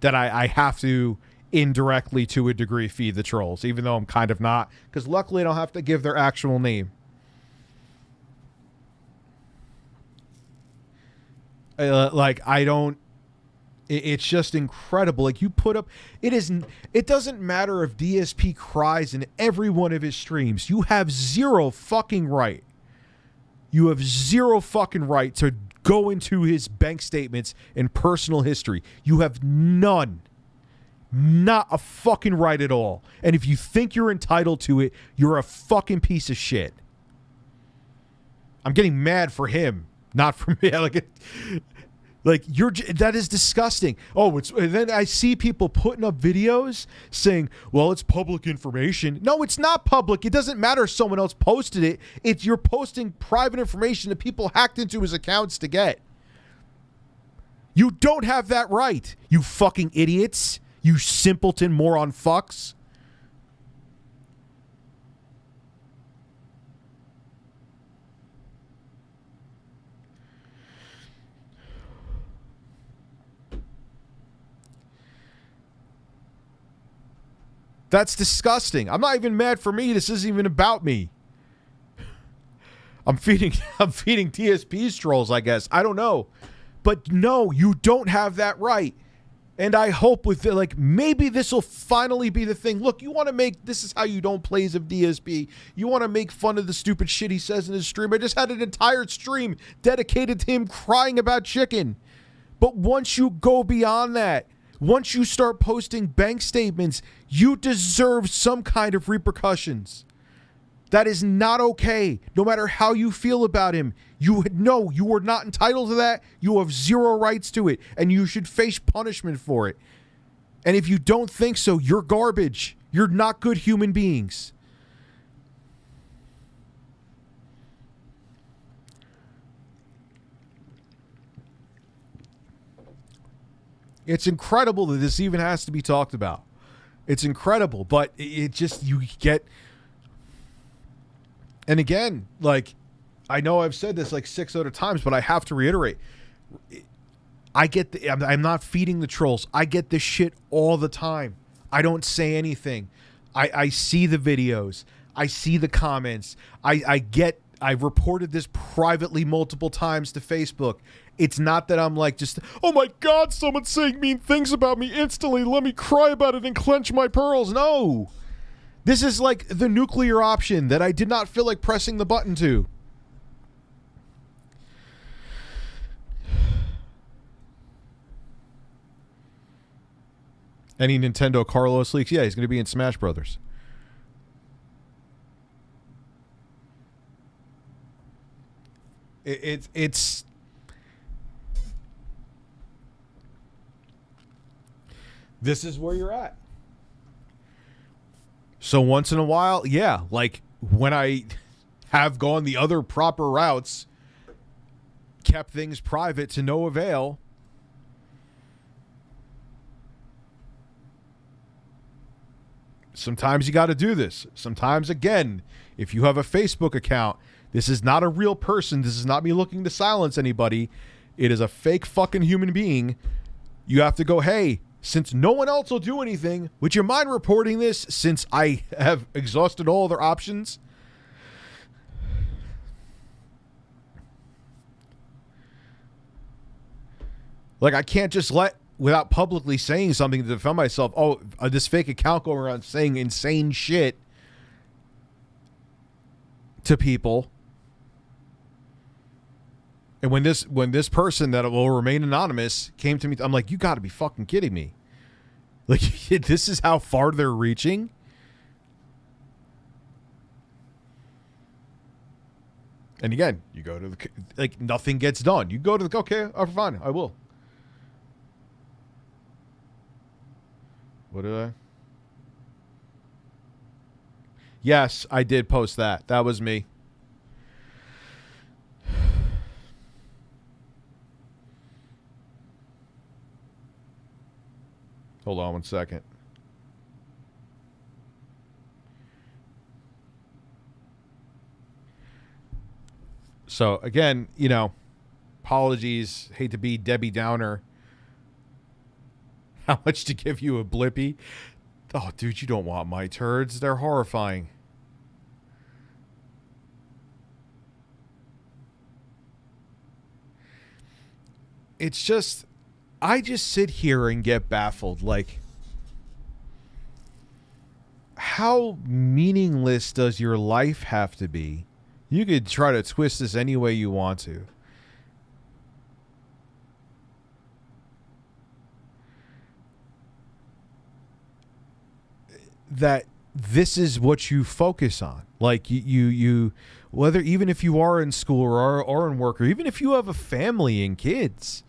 That I have to indirectly, to a degree, feed the trolls, even though I'm kind of not, because luckily I don't have to give their actual name. Like, I don't, it's just incredible. Like, you put up, it doesn't matter if DSP cries in every one of his streams. You have zero fucking right. You have zero fucking right to go into his bank statements and personal history. You have none. Not a fucking right at all. And if you think you're entitled to it, you're a fucking piece of shit. I'm getting mad for him, not for me. Like that is disgusting. Oh, and then I see people putting up videos saying, well, it's public information. No, it's not public. It doesn't matter if someone else posted it. You're posting private information that people hacked into his accounts to get. You don't have that right, you fucking idiots. You simpleton moron fucks. That's disgusting. I'm not even mad for me. This isn't even about me. I'm feeding TSP's trolls, I guess. I don't know. But no, you don't have that right. And I hope with it, like, maybe this will finally be the thing. Look, you want to make, this is how you don't play as of DSP. You want to make fun of the stupid shit he says in his stream. I just had an entire stream dedicated to him crying about chicken. But once you go beyond that, once you start posting bank statements, you deserve some kind of repercussions. That is not okay. No matter how you feel about him, you are not entitled to that. You have zero rights to it, and you should face punishment for it. And if you don't think so, you're garbage. You're not good human beings. It's incredible that this even has to be talked about. It's incredible, but it just, you get... And again, like, I know I've said this like 6 other times, but I have to reiterate. I'm not feeding the trolls. I get this shit all the time. I don't say anything. I see the videos. I see the comments. I've reported this privately multiple times to Facebook. It's not that I'm like just, oh my God, someone's saying mean things about me instantly. Let me cry about it and clench my pearls. No. This is like the nuclear option that I did not feel like pressing the button to. Any Nintendo Carlos leaks? Yeah, he's going to be in Smash Brothers. It's this is where you're at. So once in a while, yeah, like when I have gone the other proper routes, kept things private to no avail, sometimes you got to do this. Sometimes, again, if you have a Facebook account, this is not a real person. This is not me looking to silence anybody. It is a fake fucking human being. You have to go, hey, since no one else will do anything, would you mind reporting this since I have exhausted all other options? Like, I can't just without publicly saying something to defend myself, this fake account going around saying insane shit to people. And when this person that will remain anonymous came to me, I'm like, you got to be fucking kidding me. Like, this is how far they're reaching? And again, you go to the, like, nothing gets done. You go to the, okay, fine, I will. What did I? Yes, I did post that. That was me. Hold on one second. So, again, you know, apologies. Hate to be Debbie Downer. How much to give you a blippy? Oh, dude, you don't want my turds. They're horrifying. It's just, I just sit here and get baffled. Like, how meaningless does your life have to be? You could try to twist this any way you want to. That this is what you focus on. Like you whether, even if you are in school or in work, or even if you have a family and kids,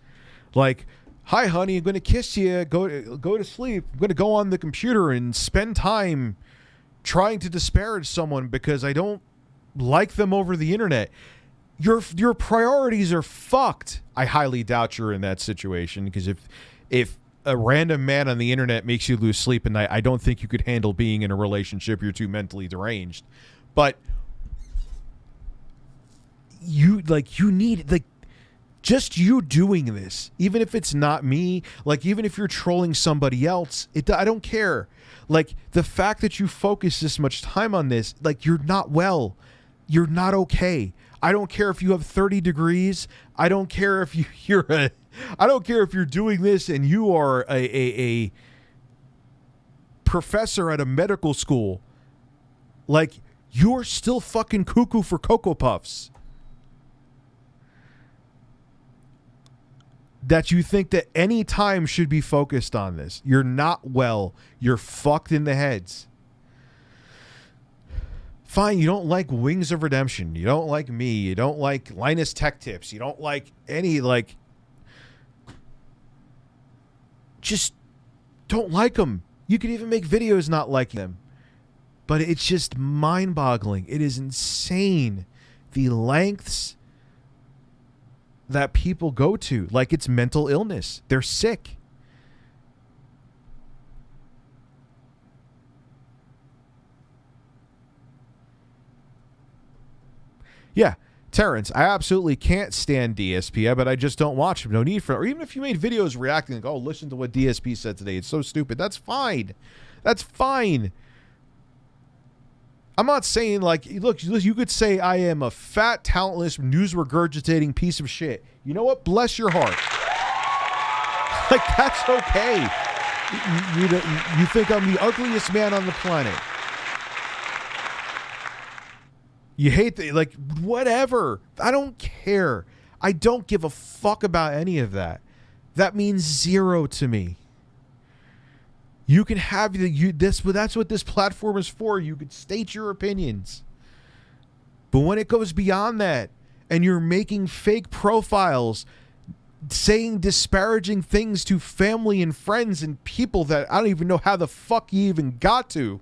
like, hi honey, I'm going to kiss you, go to sleep. I'm going to go on the computer and spend time trying to disparage someone because I don't like them over the internet. Your priorities are fucked. I highly doubt you're in that situation, because if a random man on the internet makes you lose sleep at night, I don't think you could handle being in a relationship. You're too mentally deranged. But you need, like, just you doing this, even if it's not me, like, even if you're trolling somebody else, I don't care. Like, the fact that you focus this much time on this, like, you're not well. You're not okay. I don't care if you have 30 degrees. I don't care if I don't care if you're doing this and you are a professor at a medical school. Like, you're still fucking cuckoo for Cocoa Puffs. That you think that any time should be focused on this. You're not well. You're fucked in the heads. Fine, you don't like Wings of Redemption. You don't like me. You don't like Linus Tech Tips. You don't like any, like... Just don't like them. You could even make videos not liking them. But it's just mind-boggling. It is insane, the lengths that people go to. Like, it's mental illness. They're sick. Yeah, Terrence, I absolutely can't stand DSP, but I just don't watch him. No need for it. Or even if you made videos reacting, like, oh, listen to what DSP said today, it's so stupid. That's fine. That's fine. I'm not saying, like, look, you could say I am a fat, talentless, news regurgitating piece of shit. You know what? Bless your heart. Like, that's okay. You think I'm the ugliest man on the planet. You hate the, like, whatever. I don't care. I don't give a fuck about any of that. That means zero to me. You can have but that's what this platform is for. You could state your opinions. But when it goes beyond that, and you're making fake profiles, saying disparaging things to family and friends and people that I don't even know how the fuck you even got to,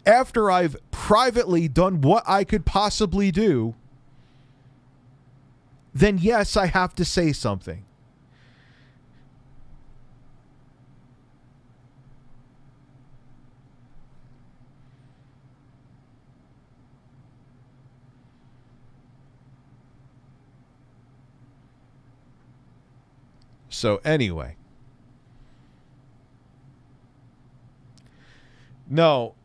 after I've privately done what I could possibly do, then yes, I have to say something. So anyway. No.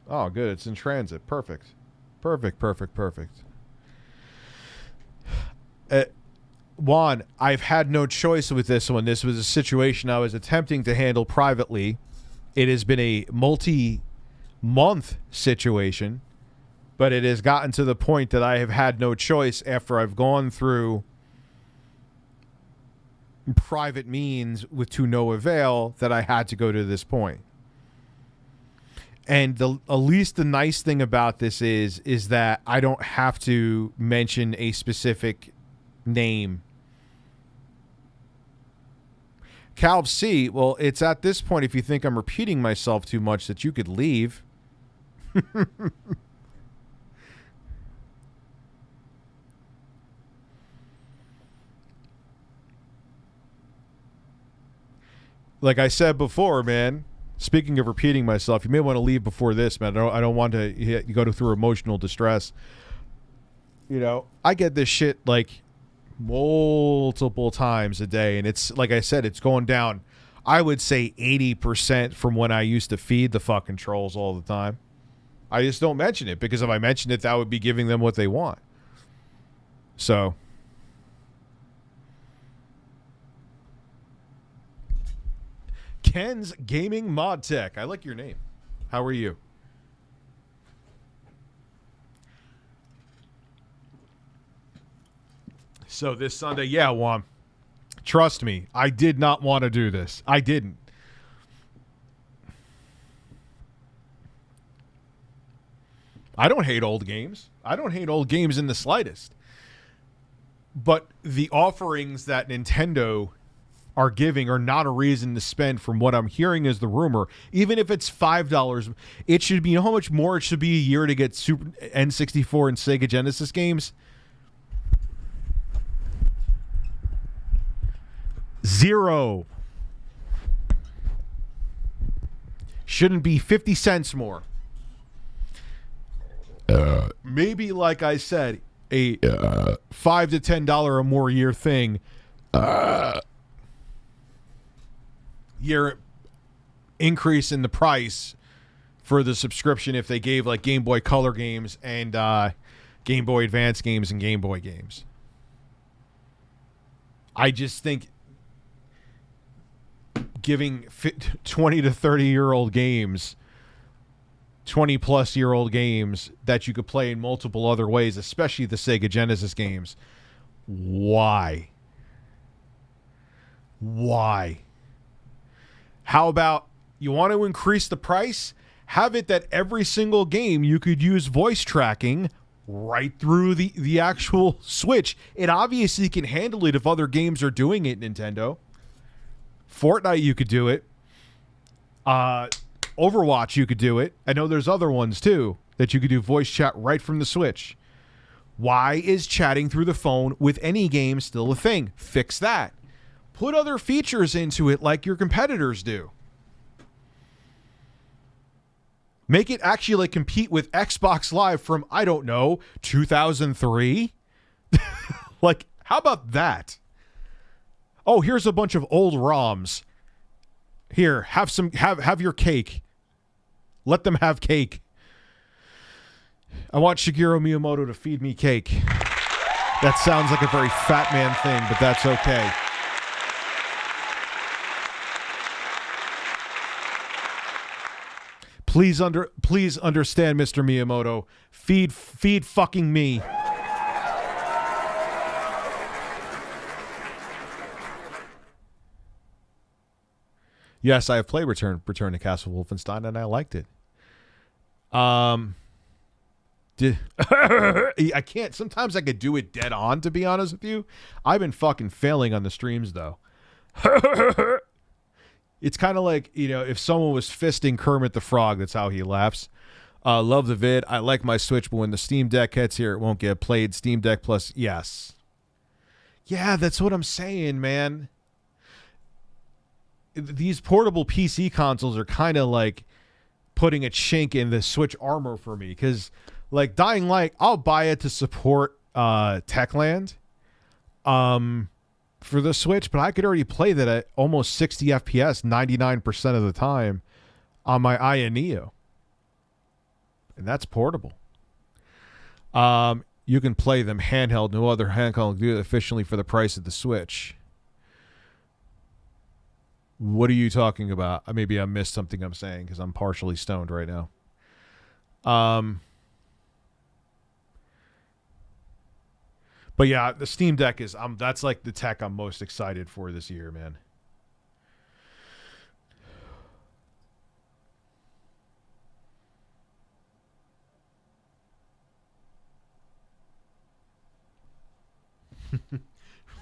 Oh, good. It's in transit. Perfect. Perfect. Juan, I've had no choice with this one. This was a situation I was attempting to handle privately. It has been a month situation, but it has gotten to the point that I have had no choice after I've gone through private means to no avail that I had to go to this point. And at least the nice thing about this is that I don't have to mention a specific name. Calv C, well, it's at this point, if you think I'm repeating myself too much, that you could leave. Like I said before, man, speaking of repeating myself, you may want to leave before this, man. I don't want to go through emotional distress. You know, I get this shit like multiple times a day, and it's like I said, it's going down, I would say 80% from when I used to feed the fucking trolls all the time. I just don't mention it, because if I mention it, that would be giving them what they want. So Ken's Gaming Mod Tech. I like your name. How are you? So this Sunday, yeah, Juan. Trust me, I did not want to do this. I didn't. I don't hate old games. I don't hate old games in the slightest. But the offerings that Nintendo are giving are not a reason to spend, from what I'm hearing is the rumor. Even if it's $5, it should be, you know how much more it should be a year to get Super N64 and Sega Genesis games? $0. Shouldn't be 50 cents more. Maybe, like I said, a $5 to $10 or more a year thing. Year increase in the price for the subscription if they gave like Game Boy Color games and Game Boy Advance games and Game Boy games. I just think giving 20 to 30-year-old games, 20-plus-year-old games that you could play in multiple other ways, especially the Sega Genesis games, why? Why? How about you want to increase the price? Have it that every single game you could use voice tracking right through the actual Switch. It obviously can handle it if other games are doing it, Nintendo. Fortnite, you could do it. Overwatch, you could do it. I know there's other ones, too, that you could do voice chat right from the Switch. Why is chatting through the phone with any game still a thing? Fix that. Put other features into it like your competitors do. Make it actually like compete with Xbox Live from, I don't know, 2003? Like, how about that? Oh, here's a bunch of old ROMs. Here, have your cake. Let them have cake. I want Shigeru Miyamoto to feed me cake. That sounds like a very fat man thing, but that's okay. Please understand, Mr. Miyamoto. Feed fucking me. Yes, I have played Return to Castle Wolfenstein, and I liked it. I can't. Sometimes I could do it dead on, to be honest with you. I've been fucking failing on the streams, though. It's kind of like, you know, if someone was fisting Kermit the Frog, that's how he laughs. Love the vid. I like my Switch, but when the Steam Deck hits here, it won't get played. Steam Deck Plus, yes. Yeah, that's what I'm saying, man. These portable PC consoles are kind of like putting a chink in the Switch armor for me, because like Dying Light, I'll buy it to support Techland for the Switch, but I could already play that at almost 60 FPS 99% of the time on my Aya Neo, and that's portable. You can play them handheld. No other handheld can do it efficiently for the price of the Switch. What are you talking about? Maybe I missed something I'm saying because I'm partially stoned right now. But yeah, the Steam Deck is that's like the tech I'm most excited for this year, man.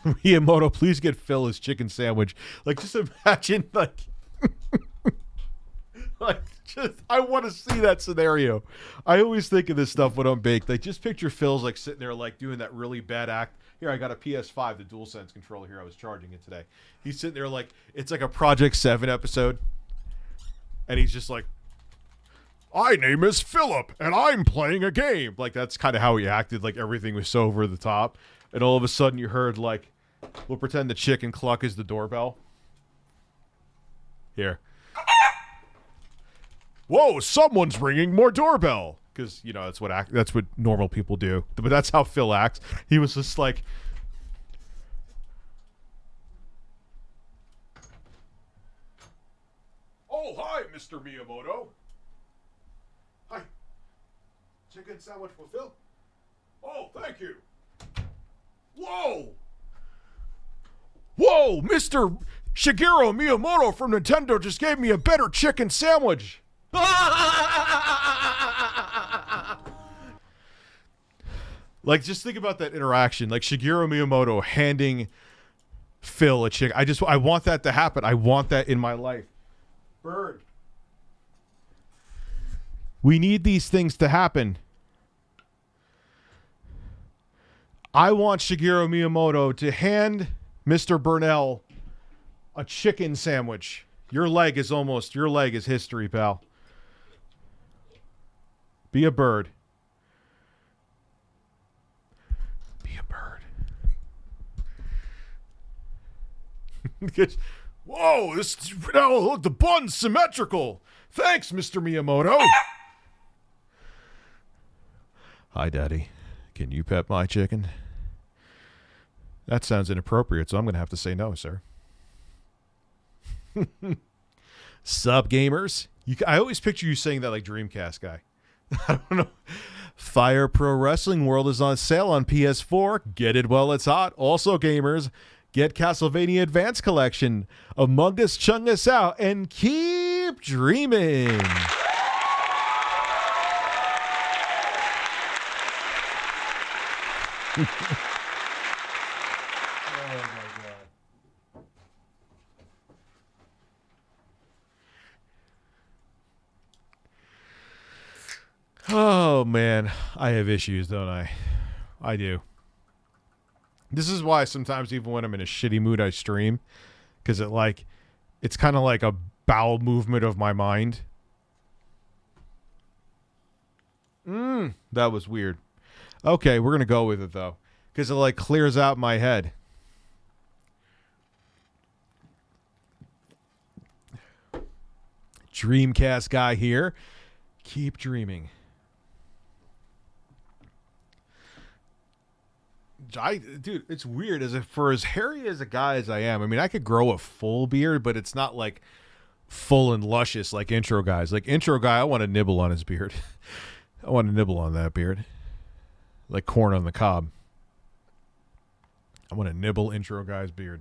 Miyamoto, please get Phil his chicken sandwich. Like, just imagine, like, just I want to see that scenario. I always think of this stuff when I'm baked. Like, just picture Phil's like sitting there, like doing that really bad act. Here, I got a PS5, the DualSense controller here. I was charging it today. He's sitting there like it's like a Project 7 episode, and he's just like, "My name is Philip, and I'm playing a game." Like, that's kind of how he acted. Like, everything was so over the top. And all of a sudden you heard, like, we'll pretend the chicken cluck is the doorbell. Here. Whoa, someone's ringing more doorbell. Because, you know, that's what normal people do. But that's how Phil acts. He was just like... Oh, hi, Mr. Miyamoto. Hi. Chicken sandwich for Phil? Oh, thank you. Whoa! Whoa! Mr. Shigeru Miyamoto from Nintendo just gave me a better chicken sandwich! Like, just think about that interaction. Like, Shigeru Miyamoto handing Phil a chicken. I want that to happen. I want that in my life. Bird. We need these things to happen. I want Shigeru Miyamoto to hand Mr. Burnell a chicken sandwich. Your leg is history, pal. Be a bird. Be a bird. Whoa, now look, the bun's symmetrical. Thanks, Mr. Miyamoto. Hi, Daddy. Can you pet my chicken? That sounds inappropriate, so I'm going to have to say no, sir. Sup, gamers? I always picture you saying that like Dreamcast guy. I don't know. Fire Pro Wrestling World is on sale on PS4. Get it while it's hot. Also, gamers, get Castlevania Advance Collection. Among Us, Chung Us Out, and keep dreaming. Oh, man. I have issues, don't I? I do. This is why sometimes even when I'm in a shitty mood, I stream. Because it's kind of like a bowel movement of my mind. That was weird. Okay, we're going to go with it, though. Because it, like, clears out my head. Dreamcast guy here. Keep dreaming. Dude, it's weird. For as hairy as a guy as I am, I mean, I could grow a full beard, but it's not like full and luscious like intro guys. Like intro guy, I want to nibble on his beard. I want to nibble on that beard, like corn on the cob. I want to nibble intro guy's beard.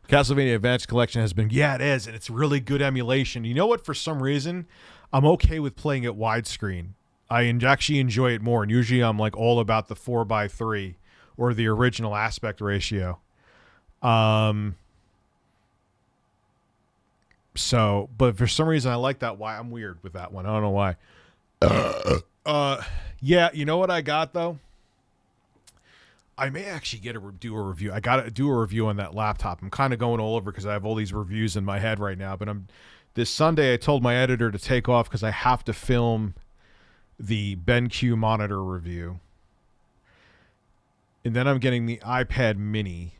Castlevania Advance Collection has been, yeah, it is, and it's really good emulation. You know what? For some reason, I'm okay with playing it widescreen. I actually enjoy it more, and usually I'm like all about the 4:3 or the original aspect ratio. So, but for some reason, I like that. Why I'm weird with that one. I don't know why. Yeah, you know what I got though? I may actually do a review. I got to do a review on that laptop. I'm kind of going all over because I have all these reviews in my head right now. But this Sunday, I told my editor to take off because I have to film the BenQ monitor review. And then I'm getting the iPad mini.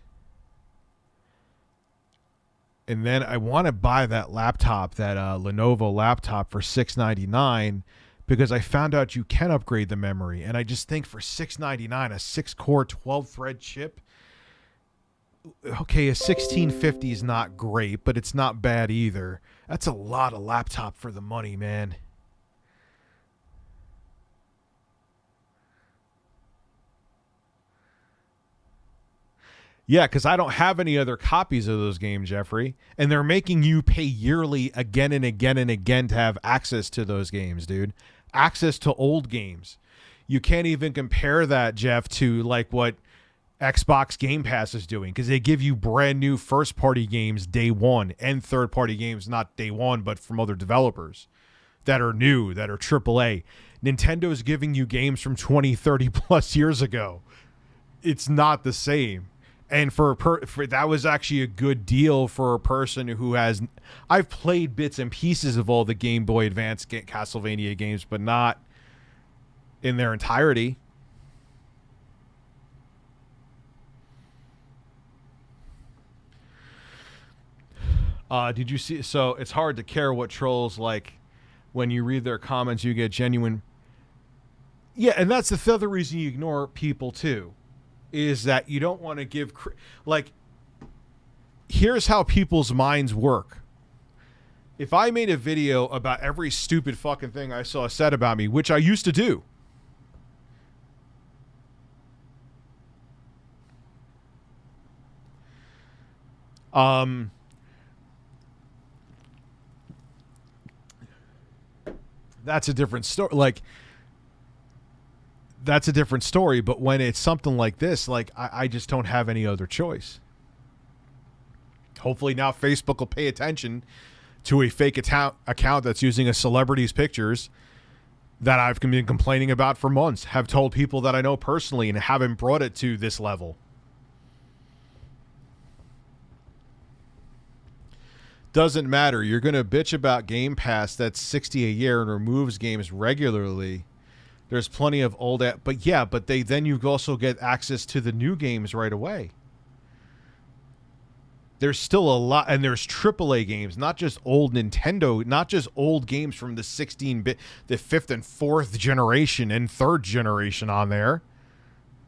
And then I want to buy that laptop, that Lenovo laptop for $699 because I found out you can upgrade the memory, and I just think for $699, a 6-core 12-thread chip, okay, a 1650 is not great, but it's not bad either. That's a lot of laptop for the money, man. Yeah, because I don't have any other copies of those games, Jeffrey. And they're making you pay yearly again and again and again to have access to those games, dude. Access to old games. You can't even compare that, Jeff, to like what Xbox Game Pass is doing, because they give you brand new first-party games day one and third-party games, not day one, but from other developers that are new, that are AAA. Nintendo's giving you games from 20, 30 plus years ago. It's not the same. And for that was actually a good deal for a person who has. I've played bits and pieces of all the Game Boy Advance Castlevania games, but not in their entirety. Did you see? So it's hard to care what trolls like. When you read their comments, you get genuine. Yeah, and that's the other reason you ignore people too. Is that you don't want to give like, here's how people's minds work. If I made a video about every stupid fucking thing I saw said about me, which I used to do, that's a different story. Like, that's a different story, but when it's something like this, like I just don't have any other choice. Hopefully now Facebook will pay attention to a fake account that's using a celebrity's pictures that I've been complaining about for months, have told people that I know personally and haven't brought it to this level. Doesn't matter. You're going to bitch about Game Pass that's $60 a year and removes games regularly. There's plenty of old, but yeah, but then you also get access to the new games right away. There's still a lot, and there's AAA games, not just old Nintendo, not just old games from the 16-bit, the 5th and 4th generation and 3rd generation on there.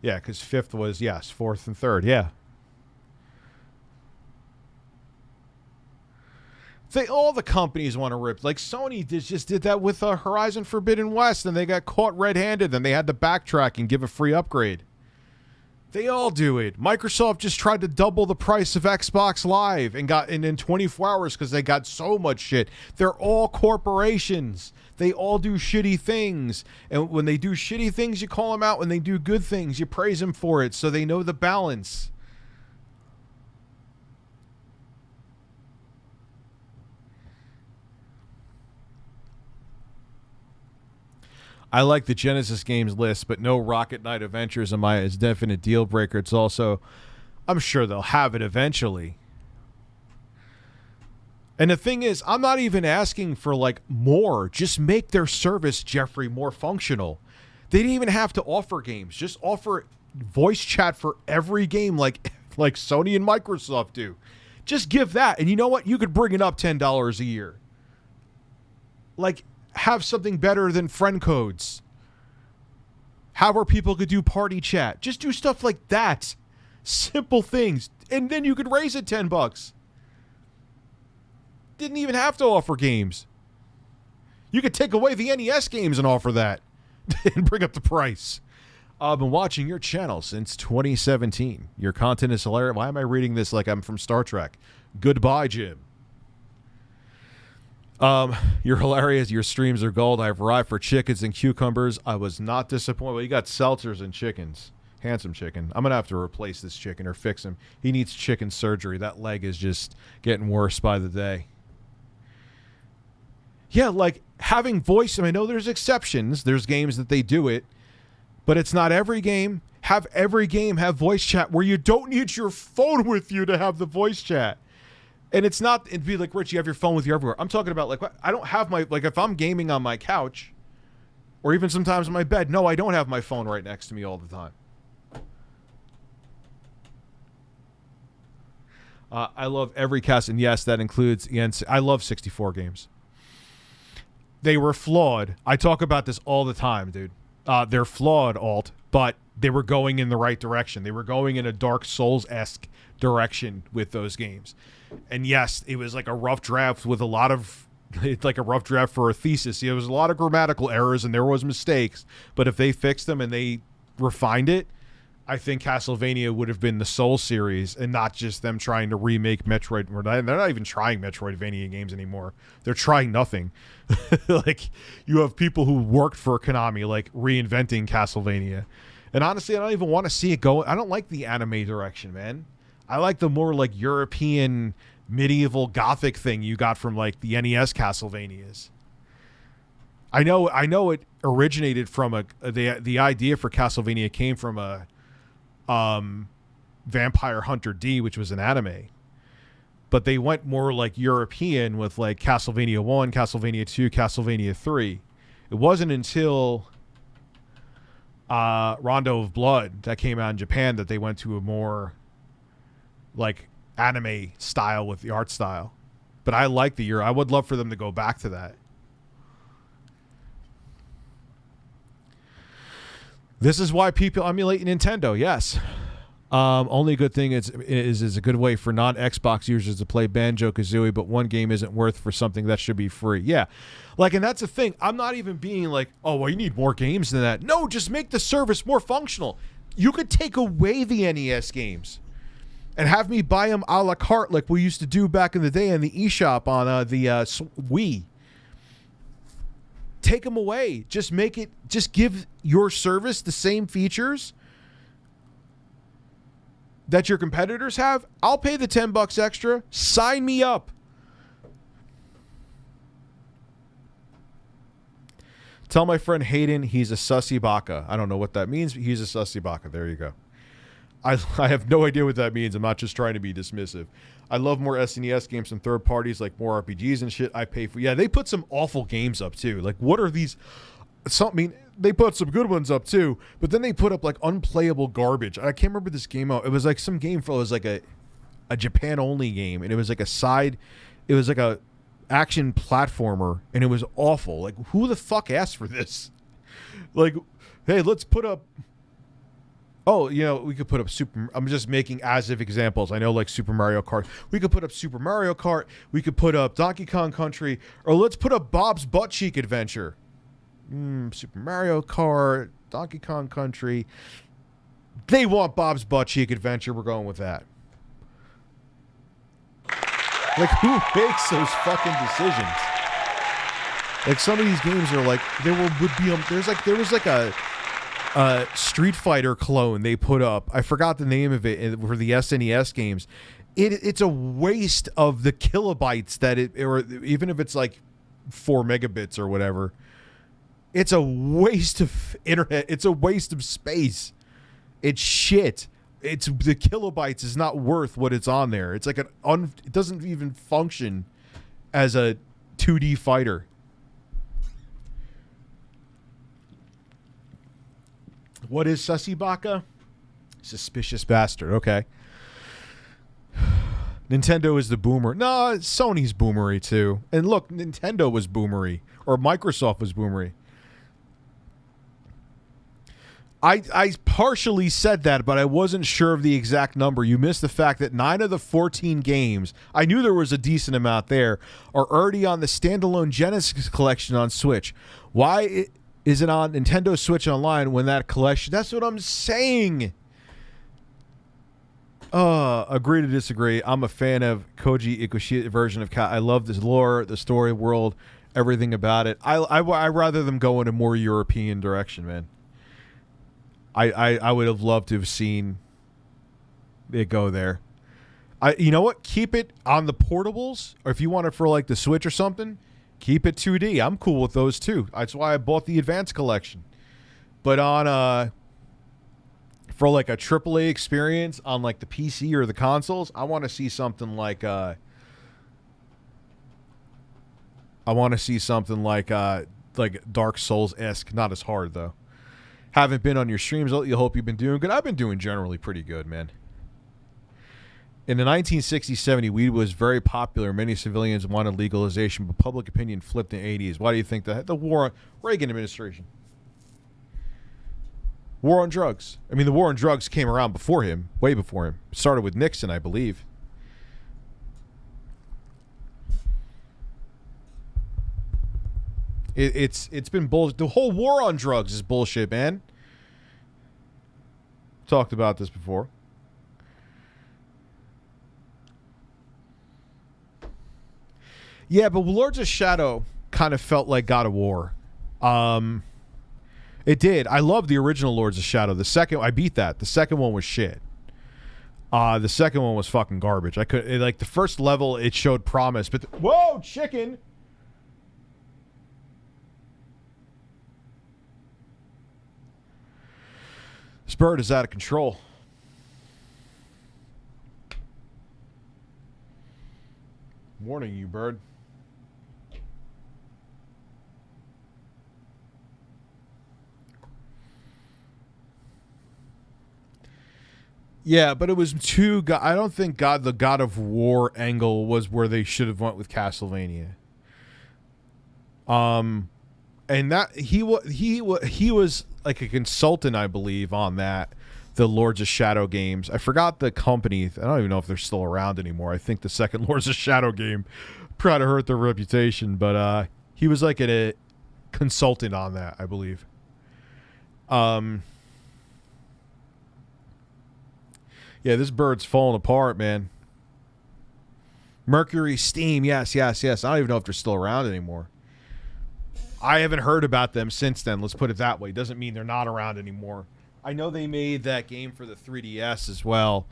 Yeah, because 5th was, yes, 4th and 3rd, yeah. All the companies want to rip. Like Sony just did that with Horizon Forbidden West, and they got caught red-handed, and they had to backtrack and give a free upgrade. They all do it. Microsoft just tried to double the price of Xbox Live and got in 24 hours because they got so much shit. They're all corporations. They all do shitty things. And when they do shitty things, you call them out. When they do good things, you praise them for it, so they know the balance. I like the Genesis games list, but no Rocket Knight Adventures in my is definite deal breaker. It's also, I'm sure they'll have it eventually. And the thing is, I'm not even asking for like more. Just make their service, Jeffrey, more functional. They didn't even have to offer games. Just offer voice chat for every game like Sony and Microsoft do. Just give that. And you know what? You could bring it up $10 a year. Like, have something better than friend codes. How where people could do party chat. Just do stuff like that. Simple things. And then you could raise it $10. Didn't even have to offer games. You could take away the NES games and offer that. And bring up the price. I've been watching your channel since 2017. Your content is hilarious. Why am I reading this like I'm from Star Trek? Goodbye, Jim. You're hilarious. Your streams are gold. I've arrived for chickens and cucumbers. I was not disappointed. Well, you got seltzers and chickens. Handsome chicken. I'm going to have to replace this chicken or fix him. He needs chicken surgery. That leg is just getting worse by the day. Yeah, like having voice. I know there's exceptions. There's games that they do it, but it's not every game. Have every game have voice chat where you don't need your phone with you to have the voice chat. And it's not, it'd be like, Rich, you have your phone with you everywhere. I'm talking about, like, I don't have my, like, if I'm gaming on my couch, or even sometimes in my bed, no, I don't have my phone right next to me all the time. I love every cast, and yes, that includes, I love 64 games. they were flawed. I talk about this all the time, dude. They're flawed, Alt, but they were going in the right direction. They were going in a Dark Souls-esque direction with those games. And yes, it was like a rough draft with a lot of... It's like a rough draft for a thesis. There was a lot of grammatical errors and there was mistakes, but if they fixed them and they refined it, I think Castlevania would have been the Soul series and not just them trying to remake Metroid. They're not even trying Metroidvania games anymore. They're trying nothing. Like, you have people who worked for Konami, like, reinventing Castlevania. And honestly, I don't even want to see it go. I don't like the anime direction, man. I like the more, like, European medieval gothic thing you got from, like, the NES Castlevanias. I know it originated from the idea for Castlevania came from a Vampire Hunter D, which was an anime. But they went more like European with like Castlevania 1, Castlevania 2, Castlevania 3. It wasn't until Rondo of Blood that came out in Japan that they went to a more like anime style with the art style. But I like the Euro. I would love for them to go back to that. This is why people emulate Nintendo. Yes. Only good thing is a good way for non-Xbox users to play Banjo-Kazooie, but one game isn't worth for something that should be free. Yeah. Like, and that's the thing. I'm not even being like, oh, well, you need more games than that. No, just make the service more functional. You could take away the NES games and have me buy them a la carte like we used to do back in the day in the eShop on the Wii. Take them away. Just give your service the same features that your competitors have. I'll pay the $10 extra. Sign me up. Tell my friend Hayden he's a sussy baka. I don't know what that means, but he's a sussy baka. There you go. I have no idea what that means. I'm not just trying to be dismissive. I love more SNES games from third parties, like more RPGs and shit. I pay for. Yeah, they put some awful games up too. Like, what are these? They put some good ones up too, but then they put up like unplayable garbage. I can't remember this game out. It was like some game for it was like a Japan only game, and it was like it was like a action platformer, and it was awful. Like, who the fuck asked for this? Like, hey, let's put up. Oh, we could put up I'm just making as if examples. I know, like Super Mario Kart. We could put up Super Mario Kart. We could put up Donkey Kong Country. Or let's put up Bob's Butt Cheek Adventure. Super Mario Kart, Donkey Kong Country. They want Bob's Butt Cheek Adventure. We're going with that. Like, who makes those fucking decisions? Like, some of these games are like, there was like a Street Fighter clone they put up. I forgot the name of it for the SNES games. It's a waste of the kilobytes or even if it's like 4 megabits or whatever. It's a waste of internet. It's a waste of space. It's shit. The kilobytes is not worth what it's on there. It's like it doesn't even function as a 2D fighter. What is Sussy Baka? Suspicious bastard. Okay. Nintendo is the boomer. No, Sony's boomery too. And look, Nintendo was boomery. Or Microsoft was boomery. I partially said that, but I wasn't sure of the exact number. You missed the fact that 9 of the 14 games, I knew there was a decent amount there, are already on the standalone Genesis collection on Switch. Why is it on Nintendo Switch Online when that collection... That's what I'm saying! Agree to disagree. I'm a fan of Koji Ikoshi's version of I love this lore, the story world, everything about it. I rather them go in a more European direction, man. I would have loved to have seen it go there. You know what? Keep it on the portables, or if you want it for like the Switch or something, keep it 2D. I'm cool with those too. That's why I bought the Advanced Collection. But on for like a AAA experience on like the PC or the consoles, I want to see something like Dark Souls-esque. Not as hard though. Haven't been on your streams. You hope you've been doing good. I've been doing generally pretty good, man. In the 1960s-70, weed was very popular. Many civilians wanted legalization, but public opinion flipped in the 80s. Why do you think that? The war, Reagan administration. War on drugs. I mean, the war on drugs came around before him, way before him. It started with Nixon, I believe. It's been bullshit. The whole war on drugs is bullshit, man. Talked about this before. Yeah, but Lords of Shadow kind of felt like God of War. It did. I love the original Lords of Shadow. The second, I beat that. The second one was shit. The second one was fucking garbage. Like the first level, it showed promise, but whoa, chicken. This bird is out of control. Warning you, bird. Yeah, but it was too. I don't think the God of War angle was where they should have went with Castlevania. And that he was like a consultant, I believe, on that, the Lords of Shadow games. I forgot the company. I don't even know if they're still around anymore. I think the second Lords of Shadow game probably hurt their reputation, but he was like a consultant on that, I believe. Yeah, this bird's falling apart, man. Mercury Steam, yes. I don't even know if they're still around anymore. I haven't heard about them since then. Let's put it that way. Doesn't mean they're not around anymore. I know they made that game for the 3DS as well.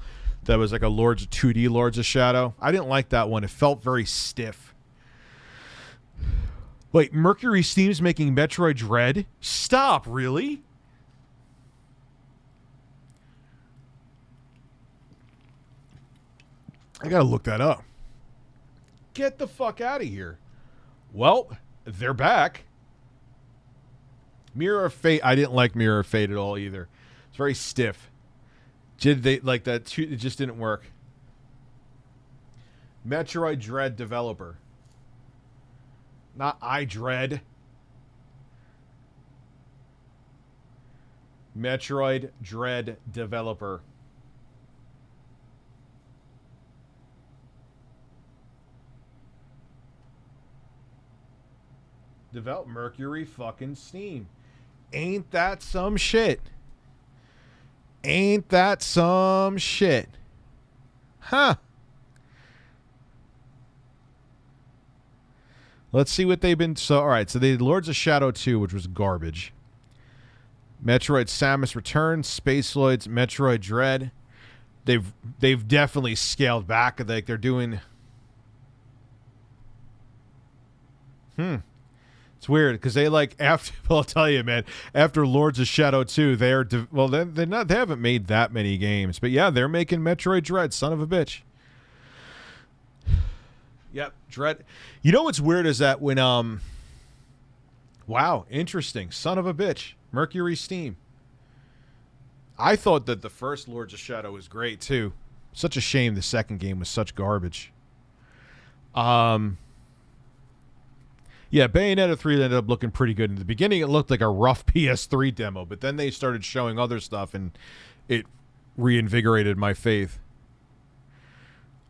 That was like a 2D Lords of Shadow. I didn't like that one. It felt very stiff. Wait, Mercury Steam's making Metroid Dread? Stop, really? I gotta look that up. Get the fuck out of here. Well, they're back. Mirror of Fate. I didn't like Mirror of Fate at all either. It's very stiff. Did they like that? It just didn't work. Metroid Dread developer. Not I Dread. Metroid Dread developer. Develop Mercury fucking Steam. Ain't that some shit? Ain't that some shit? Huh. Let's see what they've been. So, all right. So they did Lords of Shadow 2, which was garbage. Metroid Samus Returns, Spaceloids, Metroid Dread. They've definitely scaled back. Like they're doing. It's weird because they like after. Well, I'll tell you, man. After Lords of Shadow 2, they haven't made that many games, but yeah, they're making Metroid Dread. Son of a bitch. Yep, Dread. You know what's weird is that when wow, interesting. Son of a bitch. Mercury Steam. I thought that the first Lords of Shadow was great too. Such a shame the second game was such garbage. Yeah, Bayonetta 3 ended up looking pretty good. In the beginning, it looked like a rough PS3 demo, but then they started showing other stuff, and it reinvigorated my faith.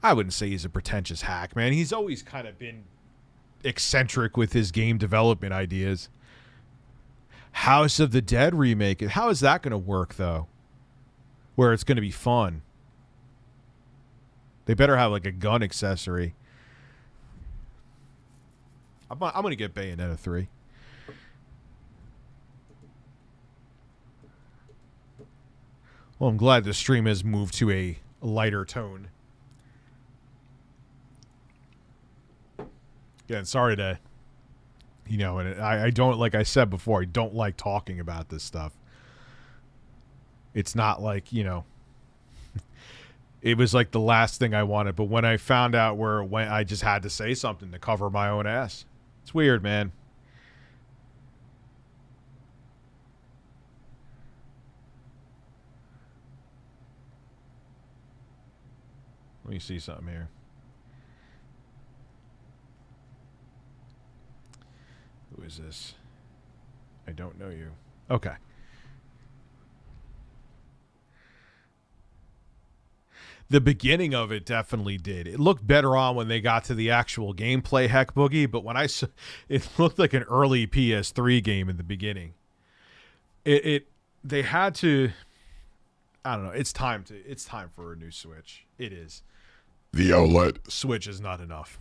I wouldn't say he's a pretentious hack, man. He's always kind of been eccentric with his game development ideas. House of the Dead remake. How is that going to work, though? Where it's going to be fun. They better have, like, a gun accessory. I'm going to get Bayonetta 3. Well, I'm glad the stream has moved to a lighter tone. Again, sorry to, and I don't, like I said before, I don't like talking about this stuff. It's not like, it was like the last thing I wanted, but when I found out where it went, I just had to say something to cover my own ass. It's weird, man. Let me see something here. Who is this? I don't know you. Okay. The beginning of it definitely did. It looked better on when they got to the actual gameplay, Heck Boogie, but when I saw, it looked like an early PS3 game in the beginning. They had to, I don't know, it's time for a new Switch. It is. The OLED. Switch is not enough.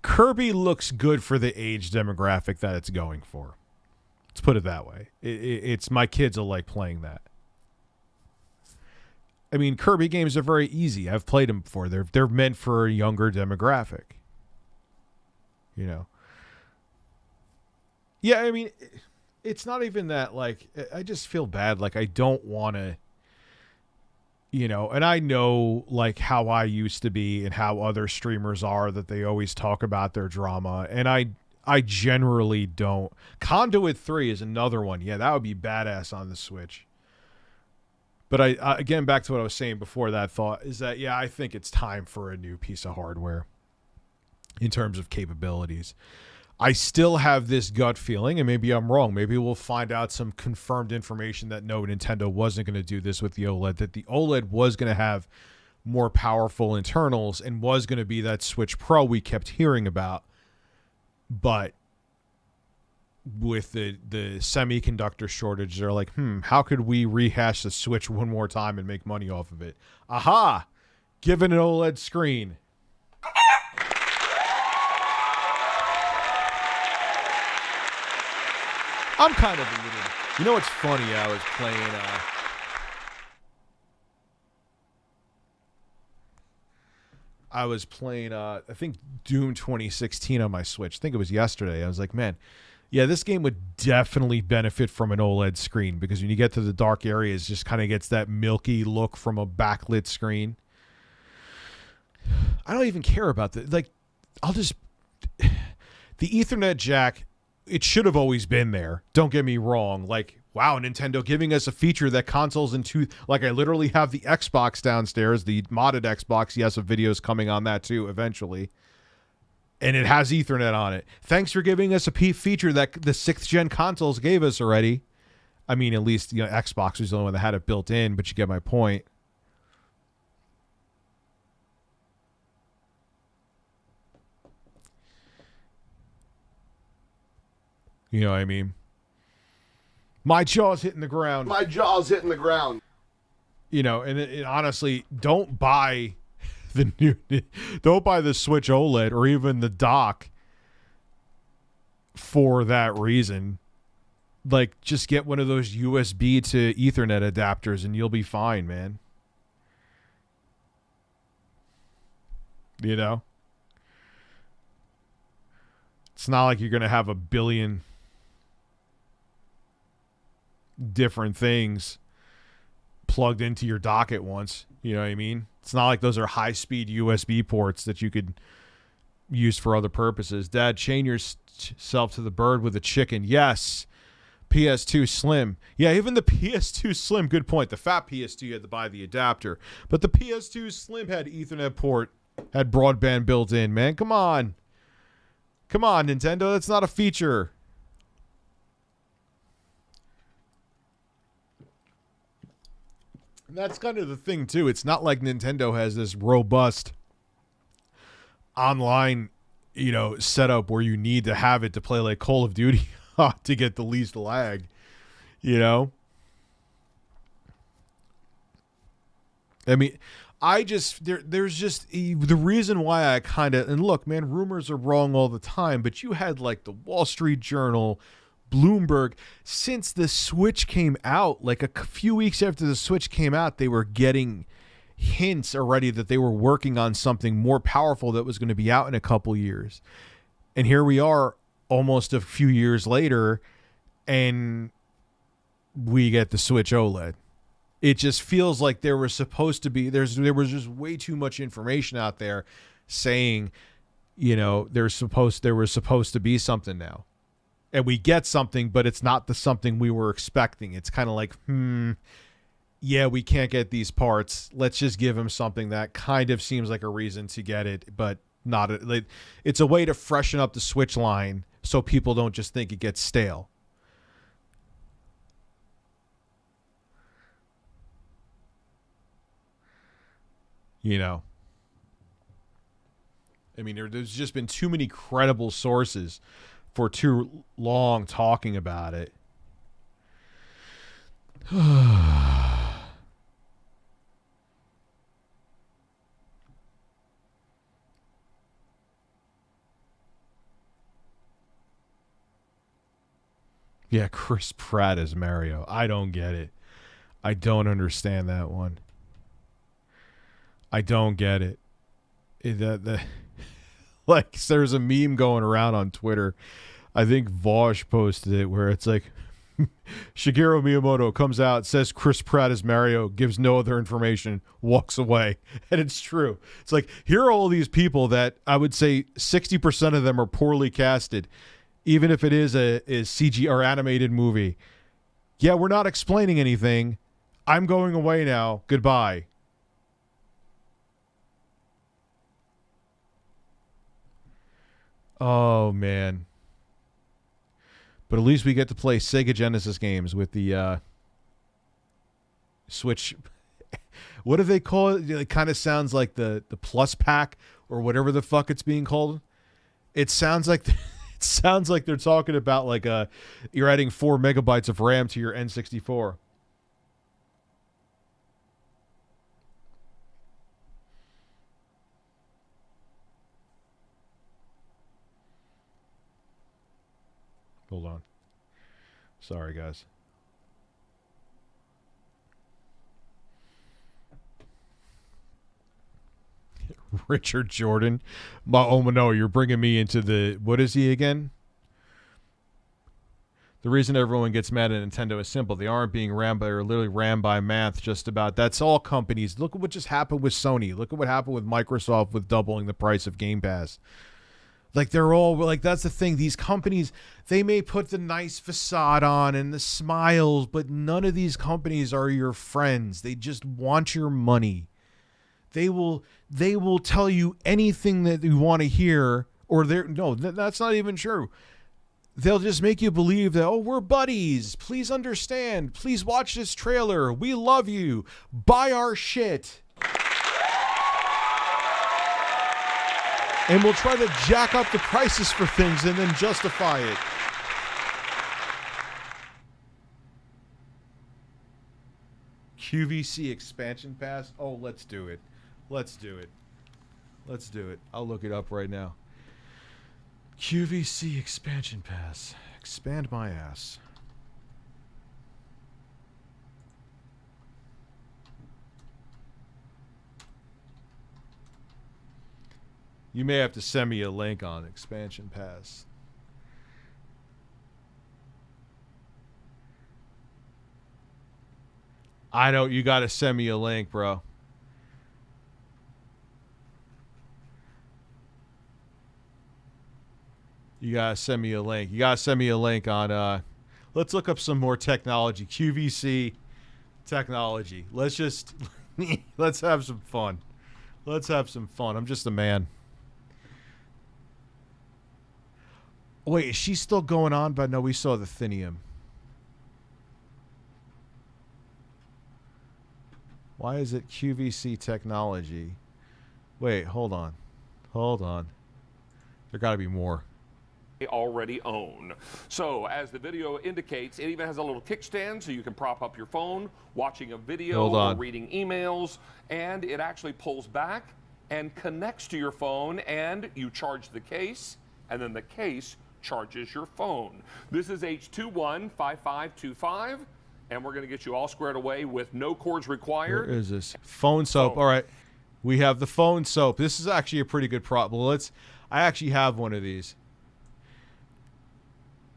Kirby looks good for the age demographic that it's going for. Let's put it that way. It's my kids will like playing that. I mean, Kirby games are very easy. I've played them before. They're meant for a younger demographic. You know. Yeah, I mean, it's not even that. Like, I just feel bad. Like, I don't want to. You know, and I know like how I used to be and how other streamers are, that they always talk about their drama, and I generally don't. Conduit 3 is another one. Yeah, that would be badass on the Switch. But I again, back to what I was saying before that thought, is that, yeah, I think it's time for a new piece of hardware in terms of capabilities. I still have this gut feeling, and maybe I'm wrong. Maybe we'll find out some confirmed information that no, Nintendo wasn't going to do this with the OLED, that the OLED was going to have more powerful internals and was going to be that Switch Pro we kept hearing about. But with the semiconductor shortage, they're like, how could we rehash the Switch one more time and make money off of it? Aha! Give it an OLED screen. I'm kind of a little... You know what's funny? I was playing... I think Doom 2016 on my Switch. I think it was yesterday. I was like, man, yeah, this game would definitely benefit from an OLED screen, because when you get to the dark areas, it just kind of gets that milky look from a backlit screen. I don't even care about the... Like, I'll just... The Ethernet jack... It should have always been there. Don't get me wrong. Like, wow, Nintendo giving us a feature that consoles in two... Like, I literally have the Xbox downstairs, the modded Xbox. Yes, a video's coming on that too eventually. And it has Ethernet on it. Thanks for giving us a feature that the 6th gen consoles gave us already. I mean, at least, you know, Xbox was the only one that had it built in, but you get my point. You know what I mean? My jaw's hitting the ground. My jaw's hitting the ground. You know, and it honestly, don't buy the Switch OLED or even the dock for that reason. Like, just get one of those USB to Ethernet adapters and you'll be fine, man. You know? It's not like you're going to have a billion different things plugged into your dock at once. You know what I mean? It's not like those are high-speed USB ports that you could use for other purposes. Dad, chain yourself to the bird with a chicken. Yes. PS2 Slim. Yeah, even the PS2 Slim, good point. The fat PS2, you had to buy the adapter. But the PS2 Slim had Ethernet port, had broadband built in, man. Come on. Come on, Nintendo. That's not a feature. And that's kind of the thing, too. It's not like Nintendo has this robust online, you know, setup where you need to have it to play like Call of Duty to get the least lag, you know? I mean, there's just the reason why I kind of, and look, man, rumors are wrong all the time, but you had like the Wall Street Journal, Bloomberg, since the Switch came out, like a few weeks after the Switch came out, they were getting hints already that they were working on something more powerful that was going to be out in a couple years. And here we are almost a few years later, and we get the Switch OLED. It just feels like there was supposed to be, there was just way too much information out there saying, there was supposed to be something now. And we get something, but it's not the something we were expecting. It's kind of like, yeah, we can't get these parts. Let's just give him something that kind of seems like a reason to get it, but not. It's a way to freshen up the Switch line so people don't just think it gets stale. I mean, there's just been too many credible sources for too long talking about it. Yeah, Chris Pratt as Mario. I don't get it. I don't understand that one. I don't get it. Like, there's a meme going around on Twitter. I think Vosh posted it where it's like Shigeru Miyamoto comes out, says Chris Pratt as Mario, gives no other information, walks away. And it's true. It's like, here are all these people that I would say 60% of them are poorly casted, even if it is a CG or animated movie. Yeah, we're not explaining anything. I'm going away now. Goodbye. Oh, man. But at least we get to play Sega Genesis games with the Switch. What do they call it? It kind of sounds like the Plus Pack or whatever the fuck it's being called. It sounds like they're talking about like you're adding 4 megabytes of RAM to your N64. Hold on. Sorry, guys. Richard Jordan. Oh, no, you're bringing me into the... What is he again? The reason everyone gets mad at Nintendo is simple. They aren't being ran by... They're literally ran by math just about. That's all companies. Look at what just happened with Sony. Look at what happened with Microsoft with doubling the price of Game Pass. Like, they're all, like, that's the thing. These companies, they may put the nice facade on and the smiles, but none of these companies are your friends. They just want your money. They will tell you anything that you want to hear, or that's not even true. They'll just make you believe that, oh, we're buddies. Please understand. Please watch this trailer. We love you. Buy our shit. And we'll try to jack up the prices for things and then justify it. QVC expansion pass? Oh, let's do it. Let's do it. Let's do it. I'll look it up right now. QVC expansion pass. Expand my ass. You may have to send me a link on expansion pass. I don't. You got to send me a link, bro. You got to send me a link. You got to send me a link on... let's look up some more technology. QVC technology. Let's just... let's have some fun. Let's have some fun. I'm just a man. Wait, is she still going on? But no, we saw the Thinium. Why is it QVC technology? Wait, hold on. Hold on. There got to be more. Already own. So as the video indicates, it even has a little kickstand so you can prop up your phone, watching a video or reading emails, and it actually pulls back and connects to your phone, and you charge the case, and then the case charges your phone. This is H215525, and we're going to get you all squared away with no cords required. Where is this? Phone soap. All right. We have the phone soap. This is actually a pretty good problem. I actually have one of these.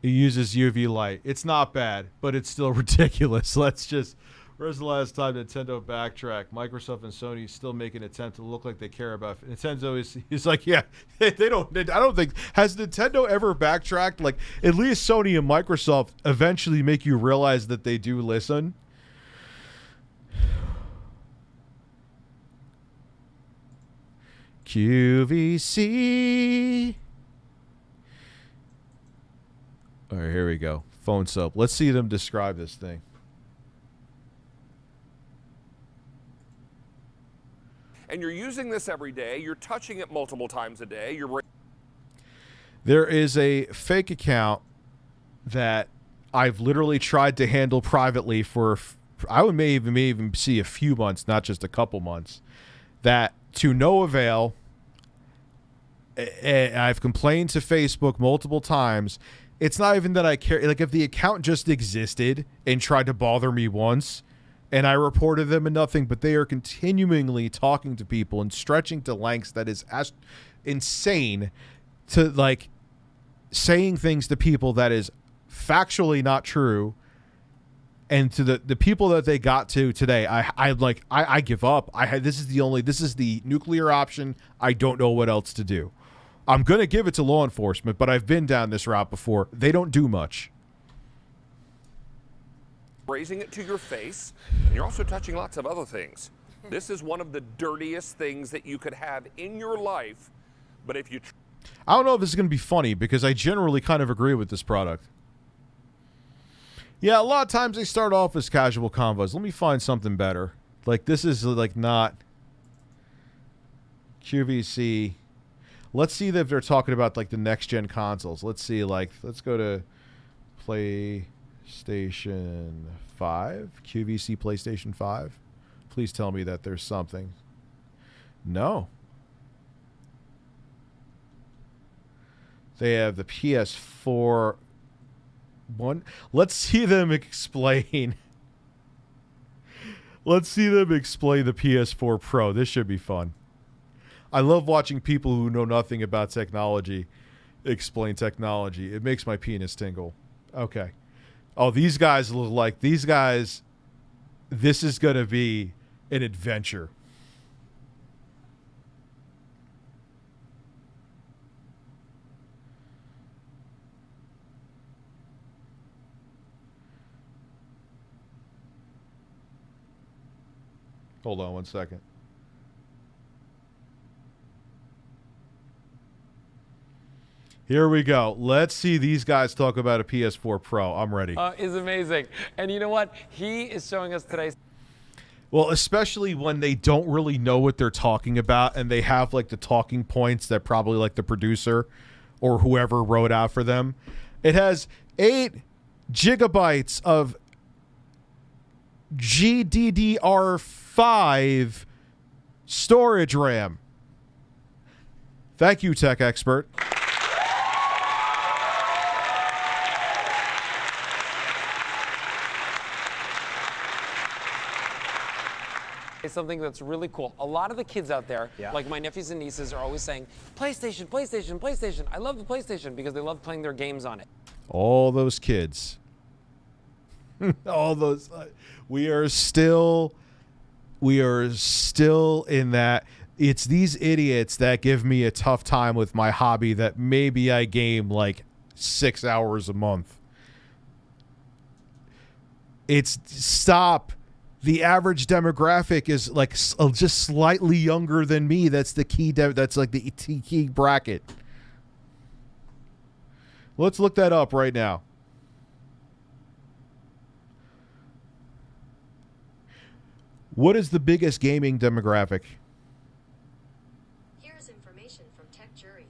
It uses UV light. It's not bad, but it's still ridiculous. Let's just Where's the last time Nintendo backtracked? Microsoft and Sony still make an attempt to look like they care about Nintendo. Is like, yeah, they don't. I don't think has Nintendo ever backtracked. Like, at least Sony and Microsoft eventually make you realize that they do listen. QVC. All right, here we go. Phone soap. Let's see them describe this thing. And you're using this every day. You're touching it multiple times a day. There is a fake account that I've literally tried to handle privately for, may even see a few months, not just a couple months, that to no avail. I've complained to Facebook multiple times. It's not even that I care. Like, if the account just existed and tried to bother me once, and I reported them and nothing, but they are continually talking to people and stretching to lengths that is insane, to like saying things to people that is factually not true. And to the people that they got to today, I give up. This is the nuclear option. I don't know what else to do. I'm going to give it to law enforcement, but I've been down this route before. They don't do much. Raising it to your face, and you're also touching lots of other things. This is one of the dirtiest things that you could have in your life, but if you... I don't know if this is going to be funny, because I generally kind of agree with this product. Yeah, a lot of times they start off as casual convos. Let me find something better. Like, this is, like, not... QVC. Let's see if they're talking about, like, the next-gen consoles. Let's see, like, let's go to PlayStation 5. QVC PlayStation 5. Please tell me that there's something. No. They have the PS4 one. Let's see them explain. Let's see them explain the PS4 Pro. This should be fun. I love watching people who know nothing about technology explain technology. It makes my penis tingle. Okay. Oh, these guys look like these guys. This is going to be an adventure. Hold on one second. Here we go. Let's see these guys talk about a PS4 Pro. I'm ready. Is amazing. And you know what? He is showing us today. Well, especially when they don't really know what they're talking about and they have like the talking points that probably like the producer or whoever wrote out for them. It has 8 gigabytes of GDDR5 storage RAM. Thank you, tech expert. Something that's really cool. A lot of the kids out there, like my nephews and nieces, are always saying, PlayStation, PlayStation, PlayStation. I love the PlayStation because they love playing their games on it. All those kids. All those. We are still in that. It's these idiots that give me a tough time with my hobby that maybe I game like 6 hours a month. It's stop. The average demographic is like just slightly younger than me. That's the key. That's like the key bracket. Let's look that up right now. What is the biggest gaming demographic? Here's information from Tech Jury.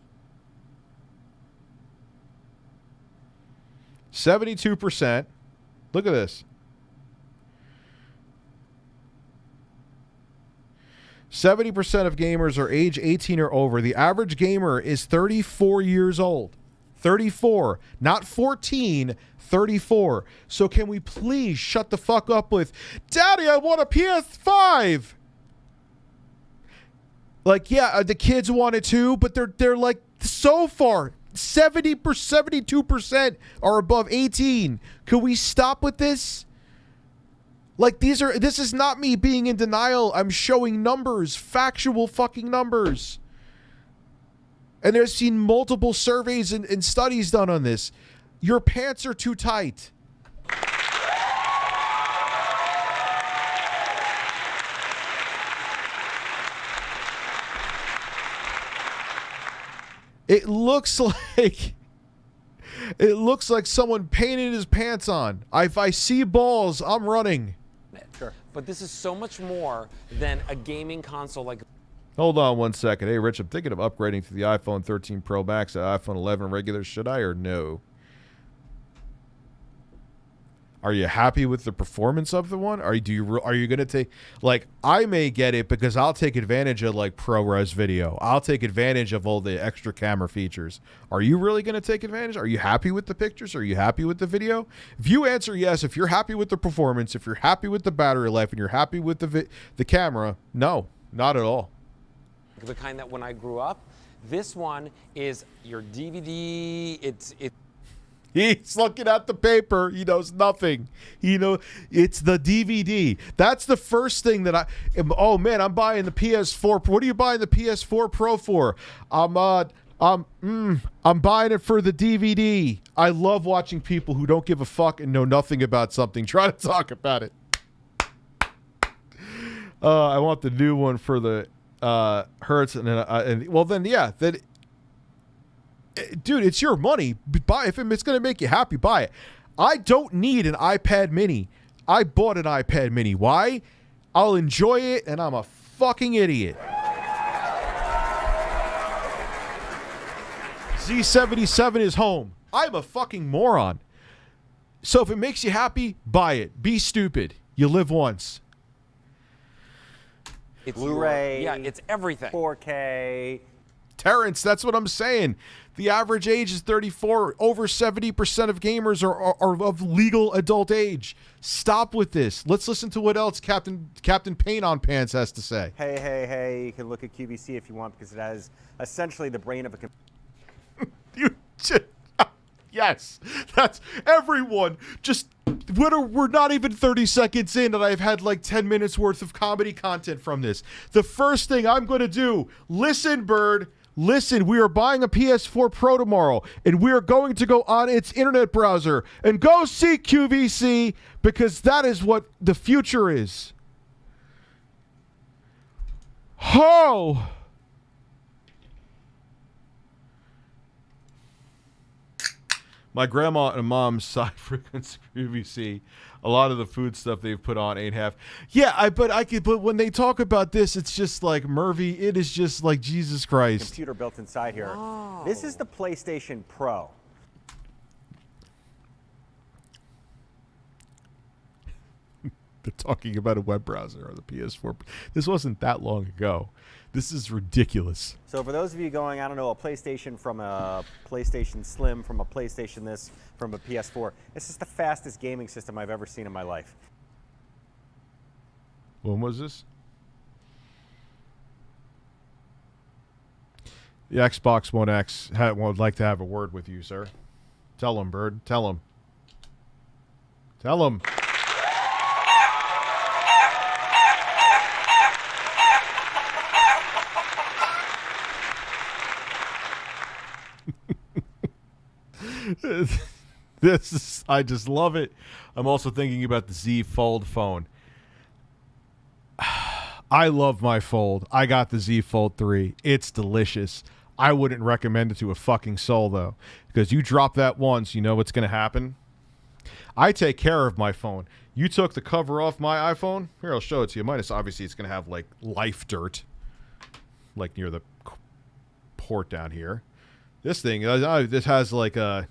72%. Look at this. 70% of gamers are age 18 or over. The average gamer is 34 years old. 34, not 14, 34. So can we please shut the fuck up with, Daddy, I want a PS5. Like, yeah, the kids want it too, but they're like, so far, 72% are above 18. Can we stop with this? Like, this is not me being in denial. I'm showing numbers, factual fucking numbers. And there's seen multiple surveys and studies done on this. Your pants are too tight. It looks like someone painted his pants on. If I see balls, I'm running. Sure. But this is so much more than a gaming console like. Hold on one second. Hey, Rich, I'm thinking of upgrading to the iPhone 13 Pro Max to iPhone 11 regular. Should I or no? Are you happy with the performance of the one? Are you going to take, like, I may get it because I'll take advantage of like ProRes video. I'll take advantage of all the extra camera features. Are you really going to take advantage? Are you happy with the pictures? Are you happy with the video? If you answer yes, if you're happy with the performance, if you're happy with the battery life, and you're happy with the camera, no, not at all. The kind that when I grew up, this one is your DVD. It's He's looking at the paper. He knows nothing. It's the DVD. That's the first thing that oh man, I'm buying the PS4. What are you buying the PS4 Pro for? I'm buying it for the DVD. I love watching people who don't give a fuck and know nothing about something try to talk about it. I want the new one for the Hertz, dude, it's your money. Buy if it's going to make you happy. Buy it. I don't need an iPad Mini. I bought an iPad Mini. Why? I'll enjoy it, and I'm a fucking idiot. Z77 is home. I'm a fucking moron. So if it makes you happy, buy it. Be stupid. You live once. It's Blu-ray. Yeah, it's everything. 4K. Terrence, that's what I'm saying. The average age is 34. Over 70% of gamers are of legal adult age. Stop with this. Let's listen to what else Captain Paint on Pants has to say. Hey, you can look at QVC if you want because it has essentially the brain of a You just, yes, that's everyone. Just we're not even 30 seconds in and I've had like 10 minutes worth of comedy content from this. The first thing I'm going to do, listen, Bird, listen, we are buying a PS4 Pro tomorrow and we are going to go on its internet browser and go see QVC because that is what the future is. Oh! My grandma and mom's side frequency QVC. A lot of the food stuff they've put on ain't half. Yeah, but when they talk about this, it's just like Murphy. It is just like Jesus Christ. computer built inside here. Oh. This is the PlayStation Pro. They're talking about a web browser or the PS4. This wasn't that long ago. This is ridiculous. So for those of you going, I don't know, a PlayStation from a PlayStation Slim, from a PlayStation this, from a PS4, this is the fastest gaming system I've ever seen in my life. When was this? The Xbox One X would like to have a word with you, sir. Tell him, Bird. Tell him. Tell him. This is, I just love it. I'm also thinking about the Z Fold phone. I love my Fold. I got the Z Fold 3. It's delicious. I wouldn't recommend it to a fucking soul, though, because you drop that once, you know what's going to happen. I take care of my phone. You took the cover off my iPhone. Here, I'll show it to you. Minus, obviously, it's going to have, like, life dirt, like, near the port down here. This thing, this has, like, a...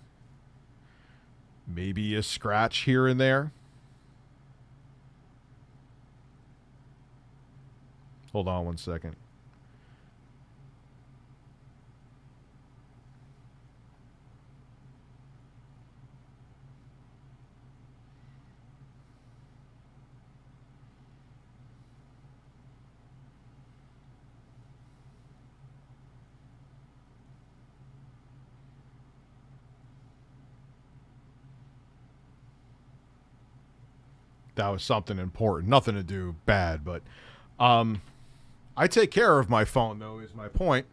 maybe a scratch here and there. Hold on one second. that was something important. Nothing to do bad, but I take care of my phone, though, is my point.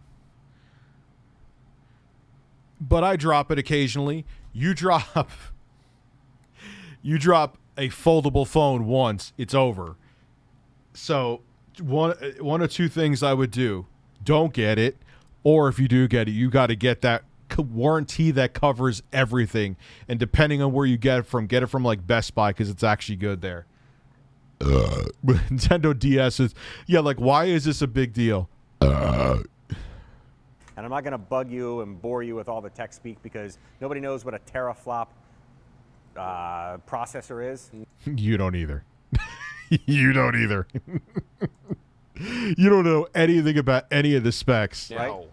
But I drop it occasionally. You drop a foldable phone once, it's over. So one of two things I would do: don't get it, or if you do get it, you got to get that warranty that covers everything. And depending on where you get it from like Best Buy, because it's actually good there. Nintendo DS is, yeah, like, why is this a big deal? And I'm not going to bug you and bore you with all the tech speak because nobody knows what a teraflop processor is. You don't either. You don't either. You don't know anything about any of the specs. Right?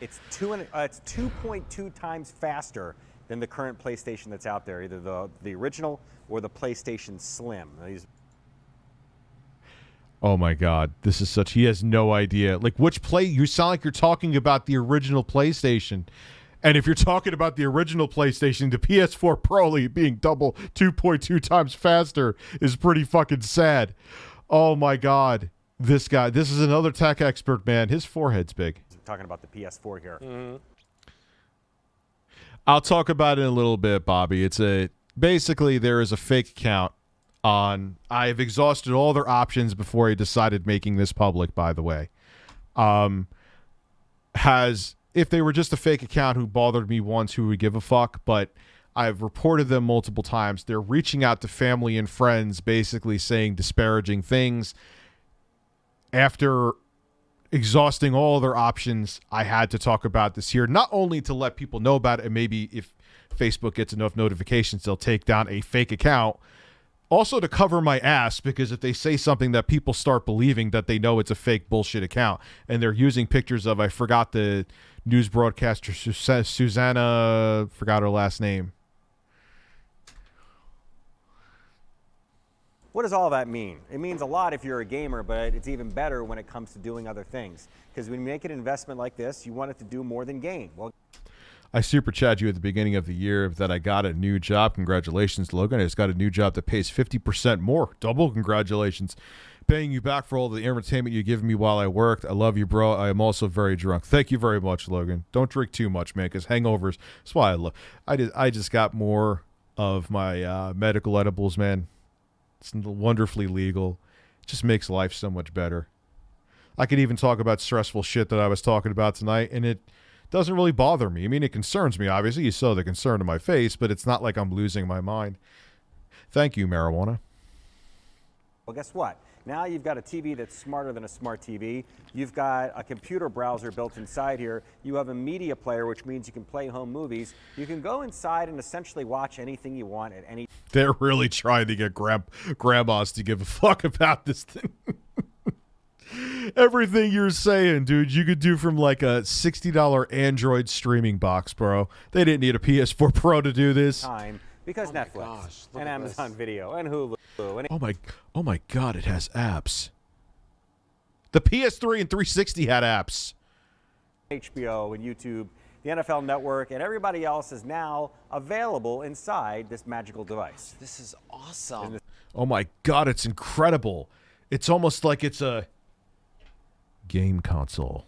It's 2.2 times faster than the current PlayStation that's out there, either the original or the PlayStation Slim. Oh my God, this is such. He has no idea. Like, which you sound like you're talking about the original PlayStation. And if you're talking about the original PlayStation, the PS4 Pro being double 2.2 times faster is pretty fucking sad. Oh my God. This guy, this is another tech expert, man. His forehead's big. I'm talking about the PS4 here. Mm-hmm. I'll talk about it in a little bit, Bobby. Basically there is a fake account on. I've exhausted all their options before I decided making this public, by the way. If they were just a fake account who bothered me once, who would give a fuck? But I've reported them multiple times. They're reaching out to family and friends, basically saying disparaging things. After exhausting all their options, I had to talk about this here, not only to let people know about it, and maybe if Facebook gets enough notifications, they'll take down a fake account. Also to cover my ass, because if they say something that people start believing, that they know it's a fake bullshit account, and they're using pictures of, I forgot the news broadcaster, Susanna, forgot her last name. What does all that mean? It means a lot if you're a gamer, but it's even better when it comes to doing other things. Because when you make an investment like this, you want it to do more than gain. Well, I super chat you at the beginning of the year that I got a new job. Congratulations, Logan. I just got a new job that pays 50% more. Double congratulations. Paying you back for all the entertainment you give me while I worked. I love you, bro. I am also very drunk. Thank you very much, Logan. Don't drink too much, man, because hangovers. That's why I just got more of my medical edibles, man. It's wonderfully legal. It just makes life so much better. I could even talk about stressful shit that I was talking about tonight, and it doesn't really bother me. I mean, it concerns me, obviously. You saw the concern in my face, but it's not like I'm losing my mind. Thank you, marijuana. Well, guess what? Now you've got a TV that's smarter than a smart TV. You've got a computer browser built inside here. You have a media player, which means you can play home movies. You can go inside and essentially watch anything you want at any... They're really trying to get grandmas to give a fuck about this thing. Everything you're saying, dude, you could do from like a $60 Android streaming box, bro. They didn't need a PS4 Pro to do this. Time because Netflix and Amazon Video and Hulu. And Oh my God, it has apps. The PS3 and 360 had apps. HBO and YouTube, the NFL Network, and everybody else is now available inside this magical device. This is awesome. Oh my God, it's incredible. It's almost like it's a game console.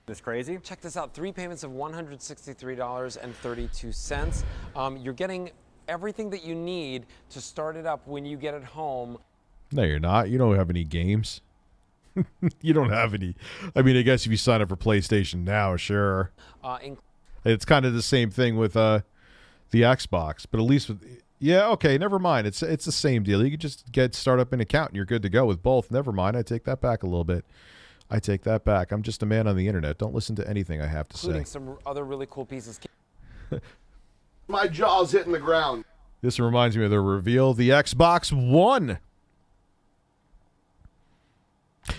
This crazy? Check this out. 3 payments of $163.32. You're getting everything that you need to start it up when you get it home. No, you're not. You don't have any games. You don't have any. I mean, I guess if you sign up for PlayStation Now, sure. It's kind of the same thing with the Xbox, but at least with... Yeah, okay, never mind. It's the same deal. You could just start up an account and you're good to go with both. Never mind. I take that back a little bit. I take that back. I'm just a man on the internet. Don't listen to anything I have to say. Including some other really cool pieces. My jaw's hitting the ground. This reminds me of the reveal. The Xbox One.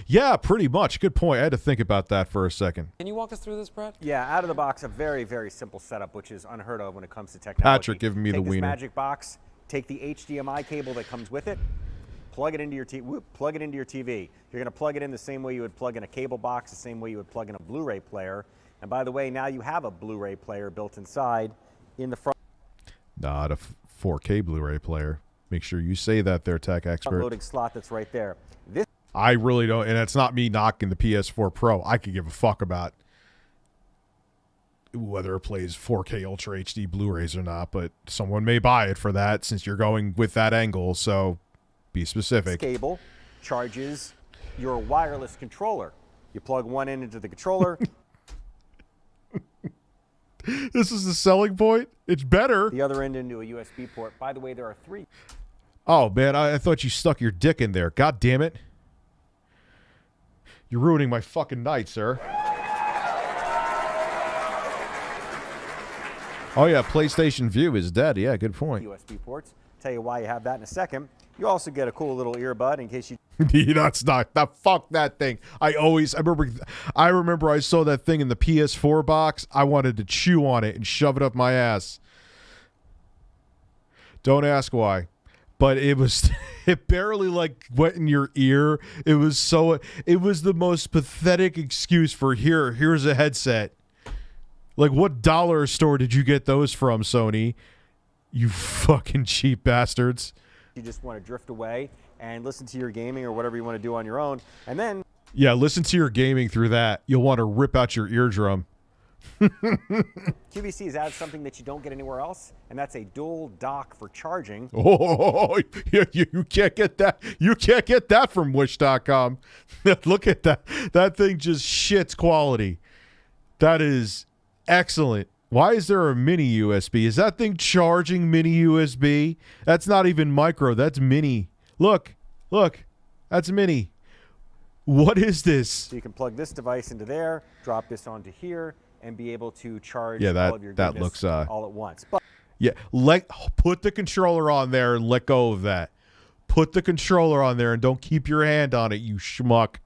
Yeah, pretty much. Good point. I had to think about that for a second. Can you walk us through this, Brad? Yeah, out of the box, a very, very simple setup, which is unheard of when it comes to technology. Patrick giving me the Take this wiener. magic box, take the HDMI cable that comes with it, plug it into your plug it into your TV. You're going to plug it in the same way you would plug in a cable box, the same way you would plug in a Blu-ray player. And by the way, now you have a Blu-ray player built inside in the front. Not a 4K Blu-ray player. Make sure you say that there, tech expert. Loading slot that's right there. This I really don't, and it's not me knocking the PS4 Pro. I could give a fuck about whether it plays 4K Ultra HD Blu-rays or not, but someone may buy it for that since you're going with that angle, so be specific. cable charges your wireless controller. You plug one end into the controller. This is the selling point? It's better. The other end into a USB port. By the way, there are 3. Oh, man, I thought you stuck your dick in there. God damn it. You're ruining my fucking night, sir. Oh, yeah, PlayStation View is dead. Yeah, good point. USB ports. Tell you why you have that in a second. You also get a cool little earbud in case you... That's not... Fuck that thing. I remember I saw that thing in the PS4 box. I wanted to chew on it and shove it up my ass. Don't ask why. But it was... It barely, like, went in your ear. It was the most pathetic excuse for, here's a headset. Like, what dollar store did you get those from, Sony? You fucking cheap bastards. You just want to drift away and listen to your gaming or whatever you want to do on your own. And then... Yeah, listen to your gaming through that. You'll want to rip out your eardrum. QVC has added something that you don't get anywhere else, and that's a dual dock for charging. Oh, you can't get that. You can't get that from Wish.com. Look at that. That thing just shits quality. That is excellent. Why is there a mini USB? Is that thing charging mini USB? That's not even micro. That's mini. Look. That's mini. What is this? So you can plug this device into there, drop this onto here, and be able to charge all of your that goodness looks all at once. But yeah, put the controller on there and let go of that. Put the controller on there and don't keep your hand on it, you schmuck.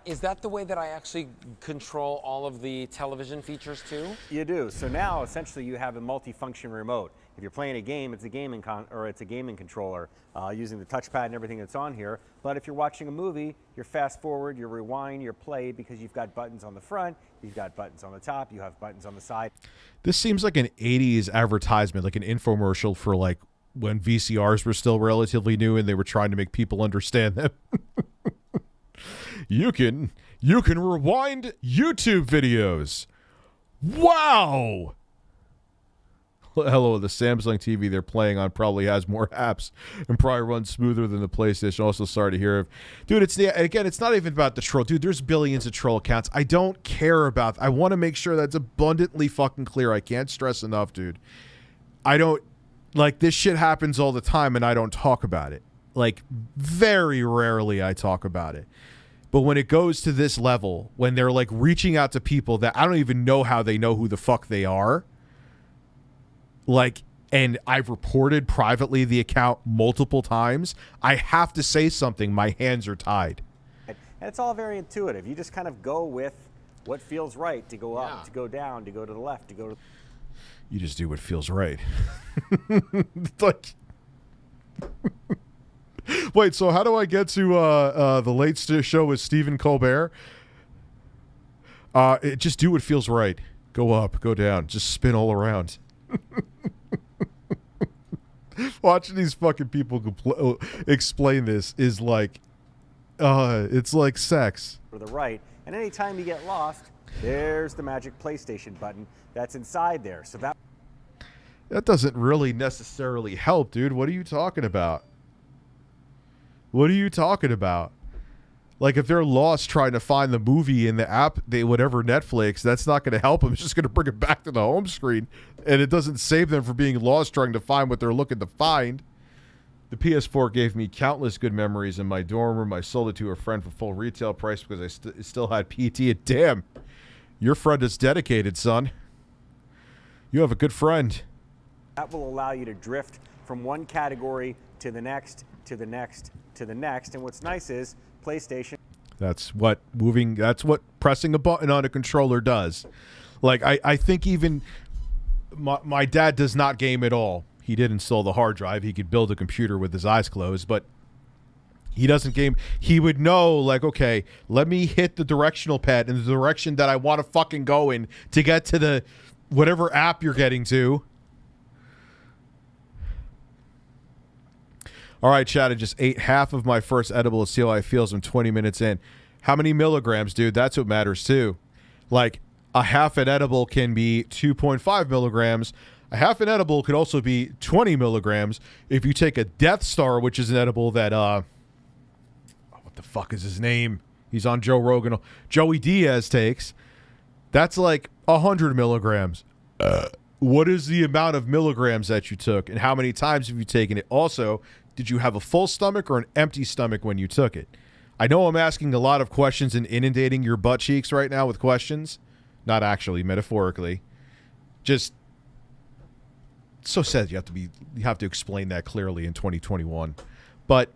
Is that the way that I actually control all of the television features too? You do. So now, essentially, you have a multi-function remote. If you're playing a game, it's a gaming controller using the touchpad and everything that's on here. But if you're watching a movie, you fast forward, you rewind, you play because you've got buttons on the front, you've got buttons on the top, you have buttons on the side. This seems like an 80s advertisement, like an infomercial for like when VCRs were still relatively new and they were trying to make people understand them. You can rewind YouTube videos. Wow. Hello, the Samsung TV they're playing on probably has more apps and probably runs smoother than the PlayStation. Also, sorry to hear of. Dude, it's not even about the troll. Dude, there's billions of troll accounts. I don't care about. I want to make sure that's abundantly fucking clear. I can't stress enough, dude. I don't like this shit happens all the time and I don't talk about it. Like very rarely I talk about it. But when it goes to this level, when they're like reaching out to people that I don't even know how they know who the fuck they are, like, and I've reported privately the account multiple times, I have to say something. My hands are tied. And it's all very intuitive. You just kind of go with what feels right to go up, to go down, to go to the left, to go to... You just do what feels right. Like... Wait, so how do I get to the Late Show with Stephen Colbert? Just do what feels right. Go up, go down, just spin all around. Watching these fucking people explain this is like, it's like sex. To the right, and anytime you get lost, there's the magic PlayStation button that's inside there. So that doesn't really necessarily help, dude. What are you talking about? What are you talking about? Like, if they're lost trying to find the movie in the app, whatever Netflix, that's not going to help them. It's just going to bring it back to the home screen, and it doesn't save them from being lost trying to find what they're looking to find. The PS4 gave me countless good memories in my dorm room. I sold it to a friend for full retail price because I still had PT. And damn, your friend is dedicated, son. You have a good friend. That will allow you to drift from one category to the next, to the next, to the next. And what's nice is PlayStation. That's what pressing a button on a controller does. Like, I think even my dad does not game at all. He did install the hard drive. He could build a computer with his eyes closed, but He doesn't game. He would know, like, okay, let me hit the directional pad in the direction that I want to fucking go in to get to the whatever app you're getting to. All right, Chad, I just ate half of my first edible to see how I feel. I'm 20 minutes in. How many milligrams, dude? That's what matters, too. Like, a half an edible can be 2.5 milligrams. A half an edible could also be 20 milligrams. If you take a Death Star, which is an edible that, what the fuck is his name? He's on Joe Rogan. Joey Diaz takes. That's like 100 milligrams. What is the amount of milligrams that you took, and how many times have you taken it? Also, did you have a full stomach or an empty stomach when you took it? I know I'm asking a lot of questions and inundating your butt cheeks right now with questions. Not actually, metaphorically. Just so said you have to explain that clearly in 2021. But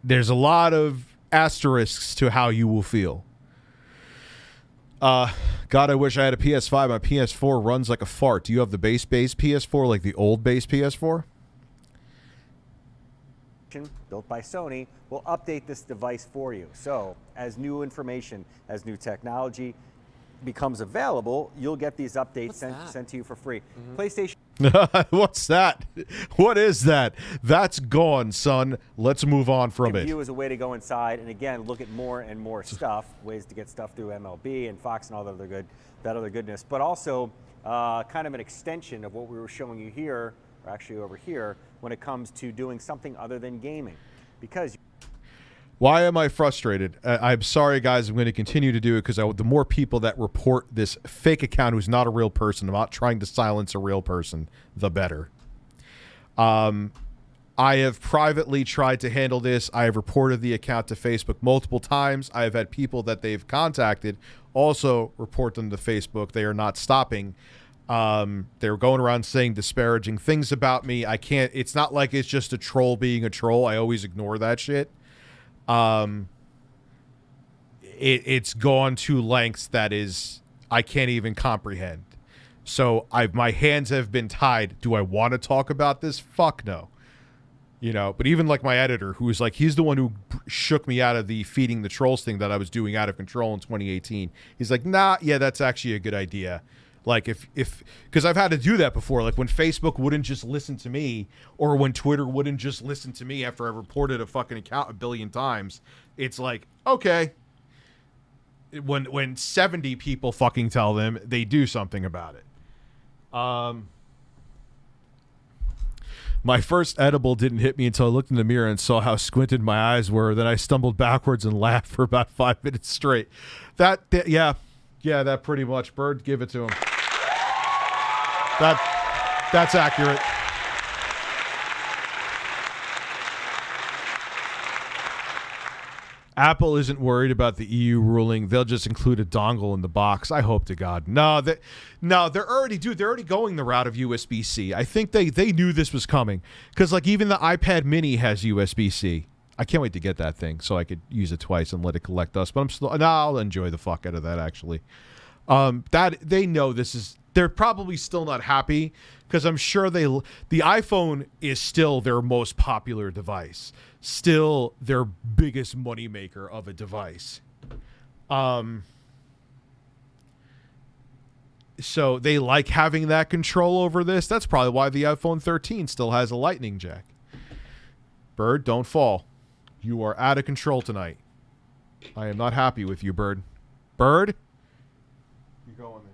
there's a lot of asterisks to how you will feel. God, I wish I had a PS5. My PS4 runs like a fart. Do you have the base PS4, like the old base PS4? Built by Sony, will update this device for you. So as new information, as new technology becomes available, you'll get these updates sent to you for free. PlayStation. What's that? What is that? That's gone, son. Let's move on from it. View is a way to go inside and again look at more and more stuff, ways to get stuff through MLB and Fox and all that other goodness, but also kind of an extension of what we were showing you here, or actually over here, when it comes to doing something other than gaming. Because why am I frustrated? I'm sorry, guys. I'm going to continue to do it because the more people that report this fake account who's not a real person, I'm not trying to silence a real person, the better. I have privately tried to handle this. I have reported the account to Facebook multiple times. I have had people that they've contacted also report them to Facebook. They are not stopping. They're going around saying disparaging things about me. I can't. It's not like it's just a troll being a troll. I always ignore that shit. It's gone to lengths that is I can't even comprehend. So my hands have been tied. Do I want to talk about this? Fuck no. You know, but even like my editor, who was like, he's the one who shook me out of the feeding the trolls thing that I was doing out of control in 2018. He's like, nah, yeah, that's actually a good idea. Like if because I've had to do that before, like when Facebook wouldn't just listen to me, or when Twitter wouldn't just listen to me after I reported a fucking account 1 billion times. It's like, okay, when 70 people fucking tell them, they do something about it. My first edible didn't hit me until I looked in the mirror and saw how squinted my eyes were. Then I stumbled backwards and laughed for about 5 minutes straight. Yeah, that pretty much. Bird, give it to him. That's accurate. Apple isn't worried about the EU ruling. They'll just include a dongle in the box. I hope to God. No, they're already going the route of USB-C. I think they knew this was coming because like even the iPad Mini has USB-C. I can't wait to get that thing so I could use it twice and let it collect dust. But I'll enjoy the fuck out of that actually. That they know this is. They're probably still not happy because I'm sure the iPhone is still their most popular device, still their biggest moneymaker of a device. So they like having that control over this. That's probably why the iPhone 13 still has a lightning jack. Bird, don't fall. You are out of control tonight. I am not happy with you, Bird. Bird? You're going there.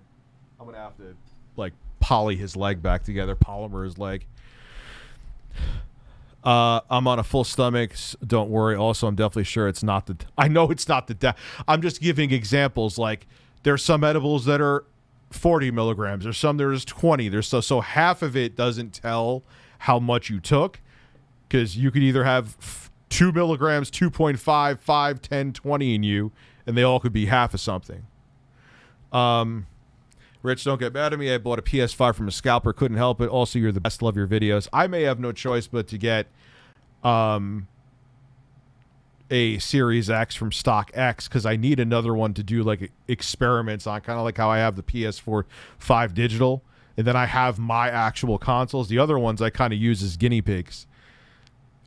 I'm going to have to, like, poly his leg back together, polymer his leg. I'm on a full stomach. Don't worry. Also, I'm definitely sure it's not the... I know it's not the... I'm just giving examples. Like, there's some edibles that are 40 milligrams. There's some there's 20. There's so half of it doesn't tell how much you took because you could either have 2 milligrams, 2.5, 5, 10, 20 in you, and they all could be half of something. Rich, don't get mad at me. I bought a PS5 from a scalper. Couldn't help it. Also, you're the best. Love your videos. I may have no choice but to get a Series X from Stock X because I need another one to do like experiments on, kind of like how I have the PS4 5 digital. And then I have my actual consoles. The other ones I kind of use as guinea pigs.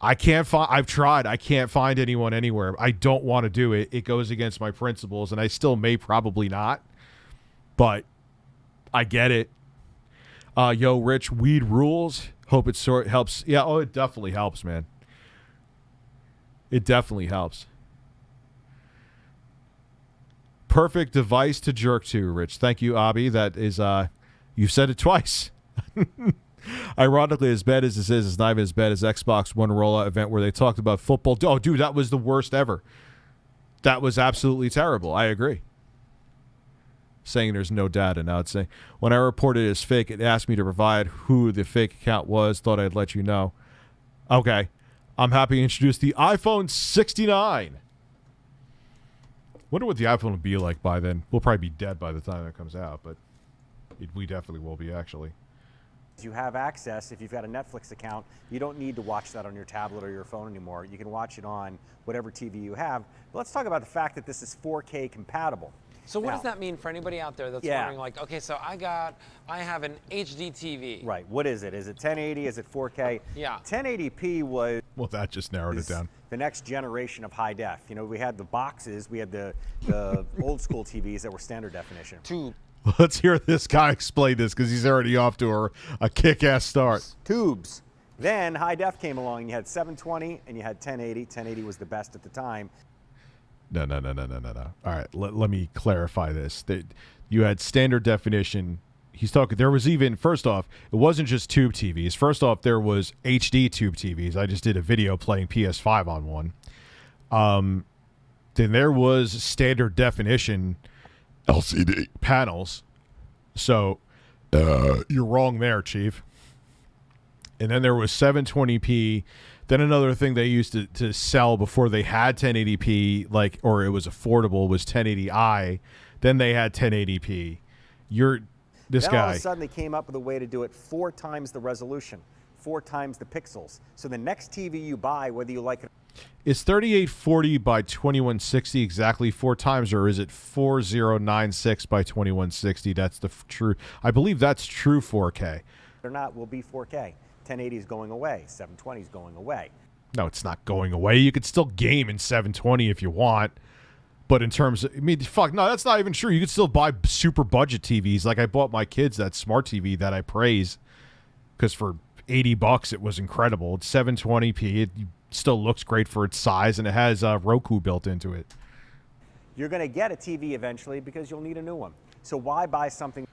I can't find. I've tried. I can't find anyone anywhere. I don't want to do it. It goes against my principles, and I still may probably not. But I get it. Yo, Rich, weed rules. Hope it helps. Yeah. Oh, it definitely helps, man. It definitely helps. Perfect device to jerk to, Rich. Thank you, Abby. That is, you've said it twice. Ironically, as bad as this is, it's not even as bad as Xbox One rollout event where they talked about football. Oh, dude, that was the worst ever. That was absolutely terrible. I agree. Saying there's no data. Now it's saying, when I reported it as fake, it asked me to provide who the fake account was. Thought I'd let you know. Okay. I'm happy to introduce the iPhone 69. Wonder what the iPhone will be like by then. We'll probably be dead by the time it comes out, but we definitely will be, actually. You have access. If you've got a Netflix account, you don't need to watch that on your tablet or your phone anymore. You can watch it on whatever TV you have. But let's talk about the fact that this is 4K compatible. So what does that mean for anybody out there that's wondering, like, okay, so I have an HD TV. Right. What is it? Is it 1080? Is it 4K? Yeah. 1080p was... Well, that just narrowed it down. The next generation of high def. You know, we had the boxes. We had the old school TVs that were standard definition. Let's hear this guy explain this because he's already off to a kick-ass start. Tubes. Then high def came along and you had 720 and you had 1080. 1080 was the best at the time. No. All right, let me clarify this. You had standard definition. He's talking, there was even, first off, it wasn't just tube TVs. First off, there was HD tube TVs. I just did a video playing PS5 on one. Then there was standard definition LCD panels. So you're wrong there, Chief. And then there was 720p. Then another thing they used to sell before they had 1080p, like, or it was affordable, was 1080i. Then they had 1080p. Then all of a sudden they came up with a way to do it 4 times the resolution, 4 times the pixels. So the next TV you buy, whether you like it, is 3840 by 2160 exactly 4 times, or is it 4096 by 2160? That's the true. I believe that's true 4K. or not, will be 4K. 1080 is going away. 720 is going away. No, it's not going away. You could still game in 720 if you want. But in terms of, I mean, fuck, no, that's not even true. You could still buy super budget TVs. Like I bought my kids that smart TV that I praise because for $80 it was incredible. It's 720p. It still looks great for its size, and it has Roku built into it. You're going to get a TV eventually because you'll need a new one. So why buy something?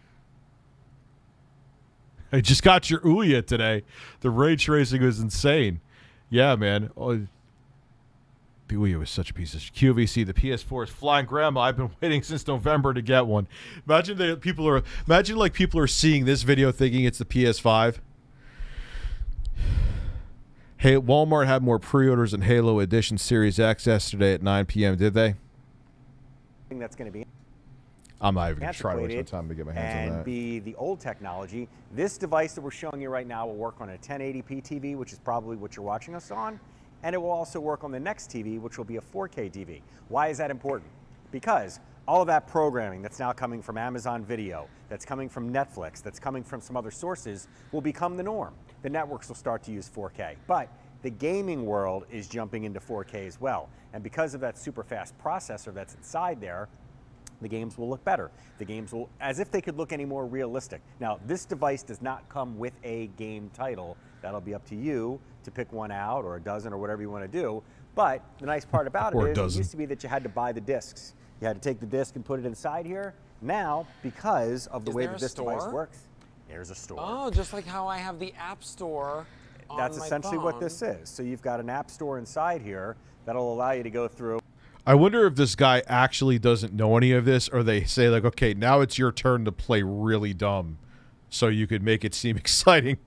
I just got your Ouya today. The ray tracing was insane. Yeah, man. Oh, the Ouya was such a piece of QVC. The PS4 is flying grandma. I've been waiting since November to get one. Imagine people are seeing this video thinking it's the PS5. Hey, Walmart had more pre-orders than Halo Edition Series X yesterday at 9 p.m. Did they? That's going to be. I'm not even going to try to waste my time to get my hands on that. And be the old technology. This device that we're showing you right now will work on a 1080p TV, which is probably what you're watching us on, and it will also work on the next TV, which will be a 4K TV. Why is that important? Because all of that programming that's now coming from Amazon Video, that's coming from Netflix, that's coming from some other sources, will become the norm. The networks will start to use 4K. But the gaming world is jumping into 4K as well. And because of that super fast processor that's inside there, the games will look better. The games will, as if they could look any more realistic. Now, this device does not come with a game title. That'll be up to you to pick one out, or a dozen, or whatever you want to do. But the nice part about it is it used to be that you had to buy the discs. You had to take the disc and put it inside here. Now, because of the way that this device works, there's a store. Oh, just like how I have the App Store on That's my essentially phone. what this is. So you've got an app store inside here that'll allow you to go through. I wonder if this guy actually doesn't know any of this, or they say like, okay, now it's your turn to play really dumb, so you could make it seem exciting.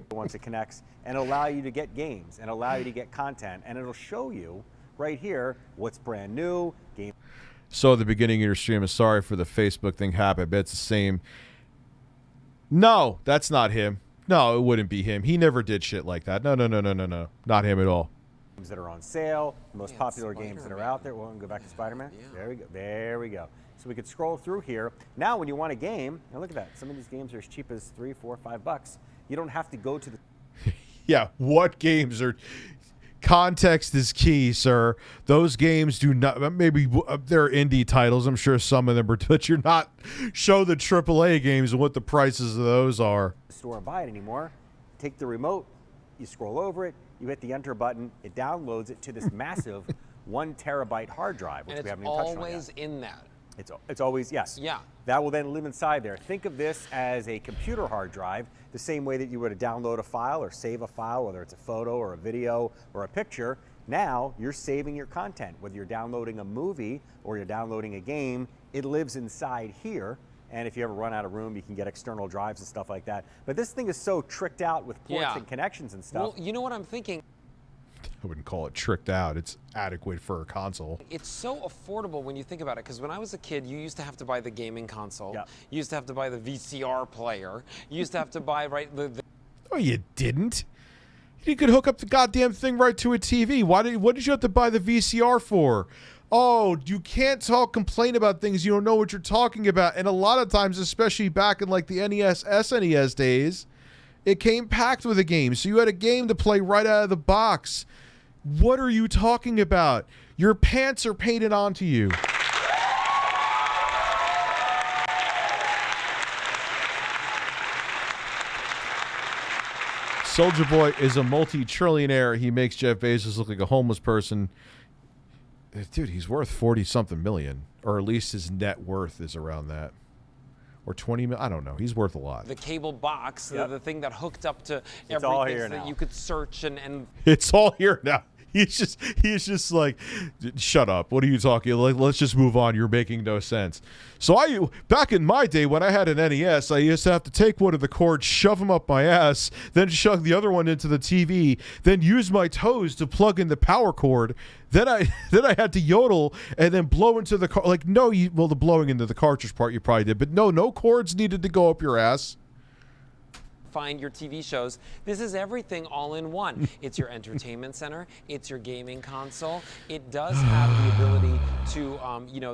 Once it connects, and allow you to get games, and allow you to get content, and it'll show you right here what's brand new. Game. So at the beginning of your stream, I'm sorry for the Facebook thing happened, but it's the same. No, that's not him. No, it wouldn't be him. He never did shit like that. No. Not him at all. Games that are on sale, the most popular games that are out there. Well, we'll go back to Spider-Man. Yeah. There we go. There we go. So we could scroll through here. Now, when you want a game, now look at that. Some of these games are as cheap as $3, $4, $5. You don't have to go to the. Yeah, what games are? context is key, sir. Those games do not, maybe they're indie titles. I'm sure some of them are, but you're not show the AAA games and what the prices of those are. Store and buy it anymore. Take the remote, you scroll over it, you hit the enter button, it downloads it to this massive 1 terabyte hard drive, which And we it's haven't even touched on always yet. in that. It's always, yes. Yeah. That will then live inside there. Think of this as a computer hard drive, the same way that you would download a file or save a file, whether it's a photo or a video or a picture. Now you're saving your content. Whether you're downloading a movie or you're downloading a game, it lives inside here. And if you ever run out of room, you can get external drives and stuff like that. But this thing is so tricked out with ports and connections and stuff. Well, you know what I'm thinking? I wouldn't call it tricked out. It's adequate for a console. It's so affordable when you think about it, because when I was a kid, you used to have to buy the gaming console. Yeah. You used to have to buy the VCR player. You used to have to buy, the Oh, you didn't. You could hook up the goddamn thing right to a TV. What did you have to buy the VCR for? Oh, you can't complain about things you don't know what you're talking about. And a lot of times, especially back in like the NES, SNES days, it came packed with a game. So you had a game to play right out of the box. What are you talking about? Your pants are painted onto you. Soulja Boy is a multi-trillionaire. He makes Jeff Bezos look like a homeless person. Dude, he's worth 40-something million. Or at least his net worth is around that. Or 20 million. I don't know. He's worth a lot. the cable box, the thing that hooked up to It's all everything here so that now. you could search and It's all here now. He's just like, shut up. What are you talking? Like, let's just move on. You're making no sense. So back in my day when I had an NES, I used to have to take one of the cords, shove them up my ass, then shove the other one into the TV, then use my toes to plug in the power cord. Then I had to yodel and then blow into the car. Like, no, well, the blowing into the cartridge part you probably did, but no cords needed to go up your ass. find your TV shows. This is everything all in one. It's your entertainment center. It's your gaming console. It does have the ability to,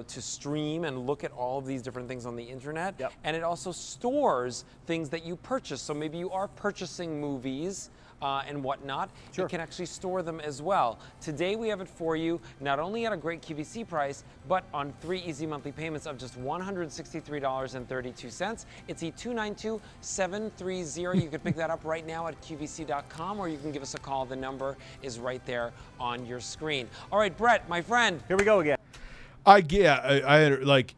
to stream and look at all of these different things on the internet. Yep. And it also stores things that you purchase. So maybe you are purchasing movies and whatnot. Sure. It can actually store them as well. Today we have it for you, not only at a great QVC price, but on 3 easy monthly payments of just $163.32. It's E292730. You can pick that up right now at QVC.com, or you can give us a call. The number is right there on your screen. All right, Brett, my friend. Here we go again. I like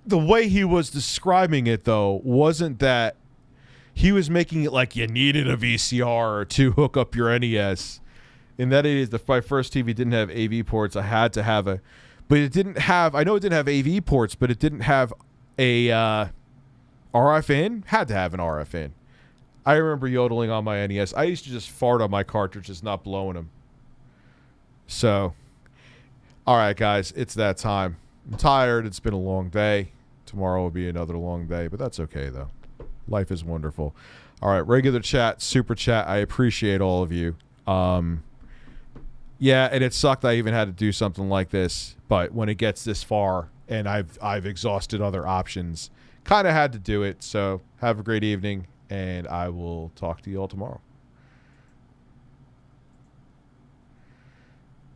the way he was describing it though wasn't that he was making it like you needed a VCR to hook up your NES. And that is my first TV didn't have AV ports. I had to have but it didn't have, I know it didn't have AV ports, but it didn't have a RF in. Had to have an RF in. I remember yodeling on my NES. I used to just fart on my cartridges, not blowing them. So, all right, guys, it's that time. I'm tired. It's been a long day. Tomorrow will be another long day, but that's okay, though. Life is wonderful. All right, regular chat, super chat. I appreciate all of you. Yeah, and it sucked I even had to do something like this, but when it gets this far and I've exhausted other options, kind of had to do it. So have a great evening, and I will talk to you all tomorrow.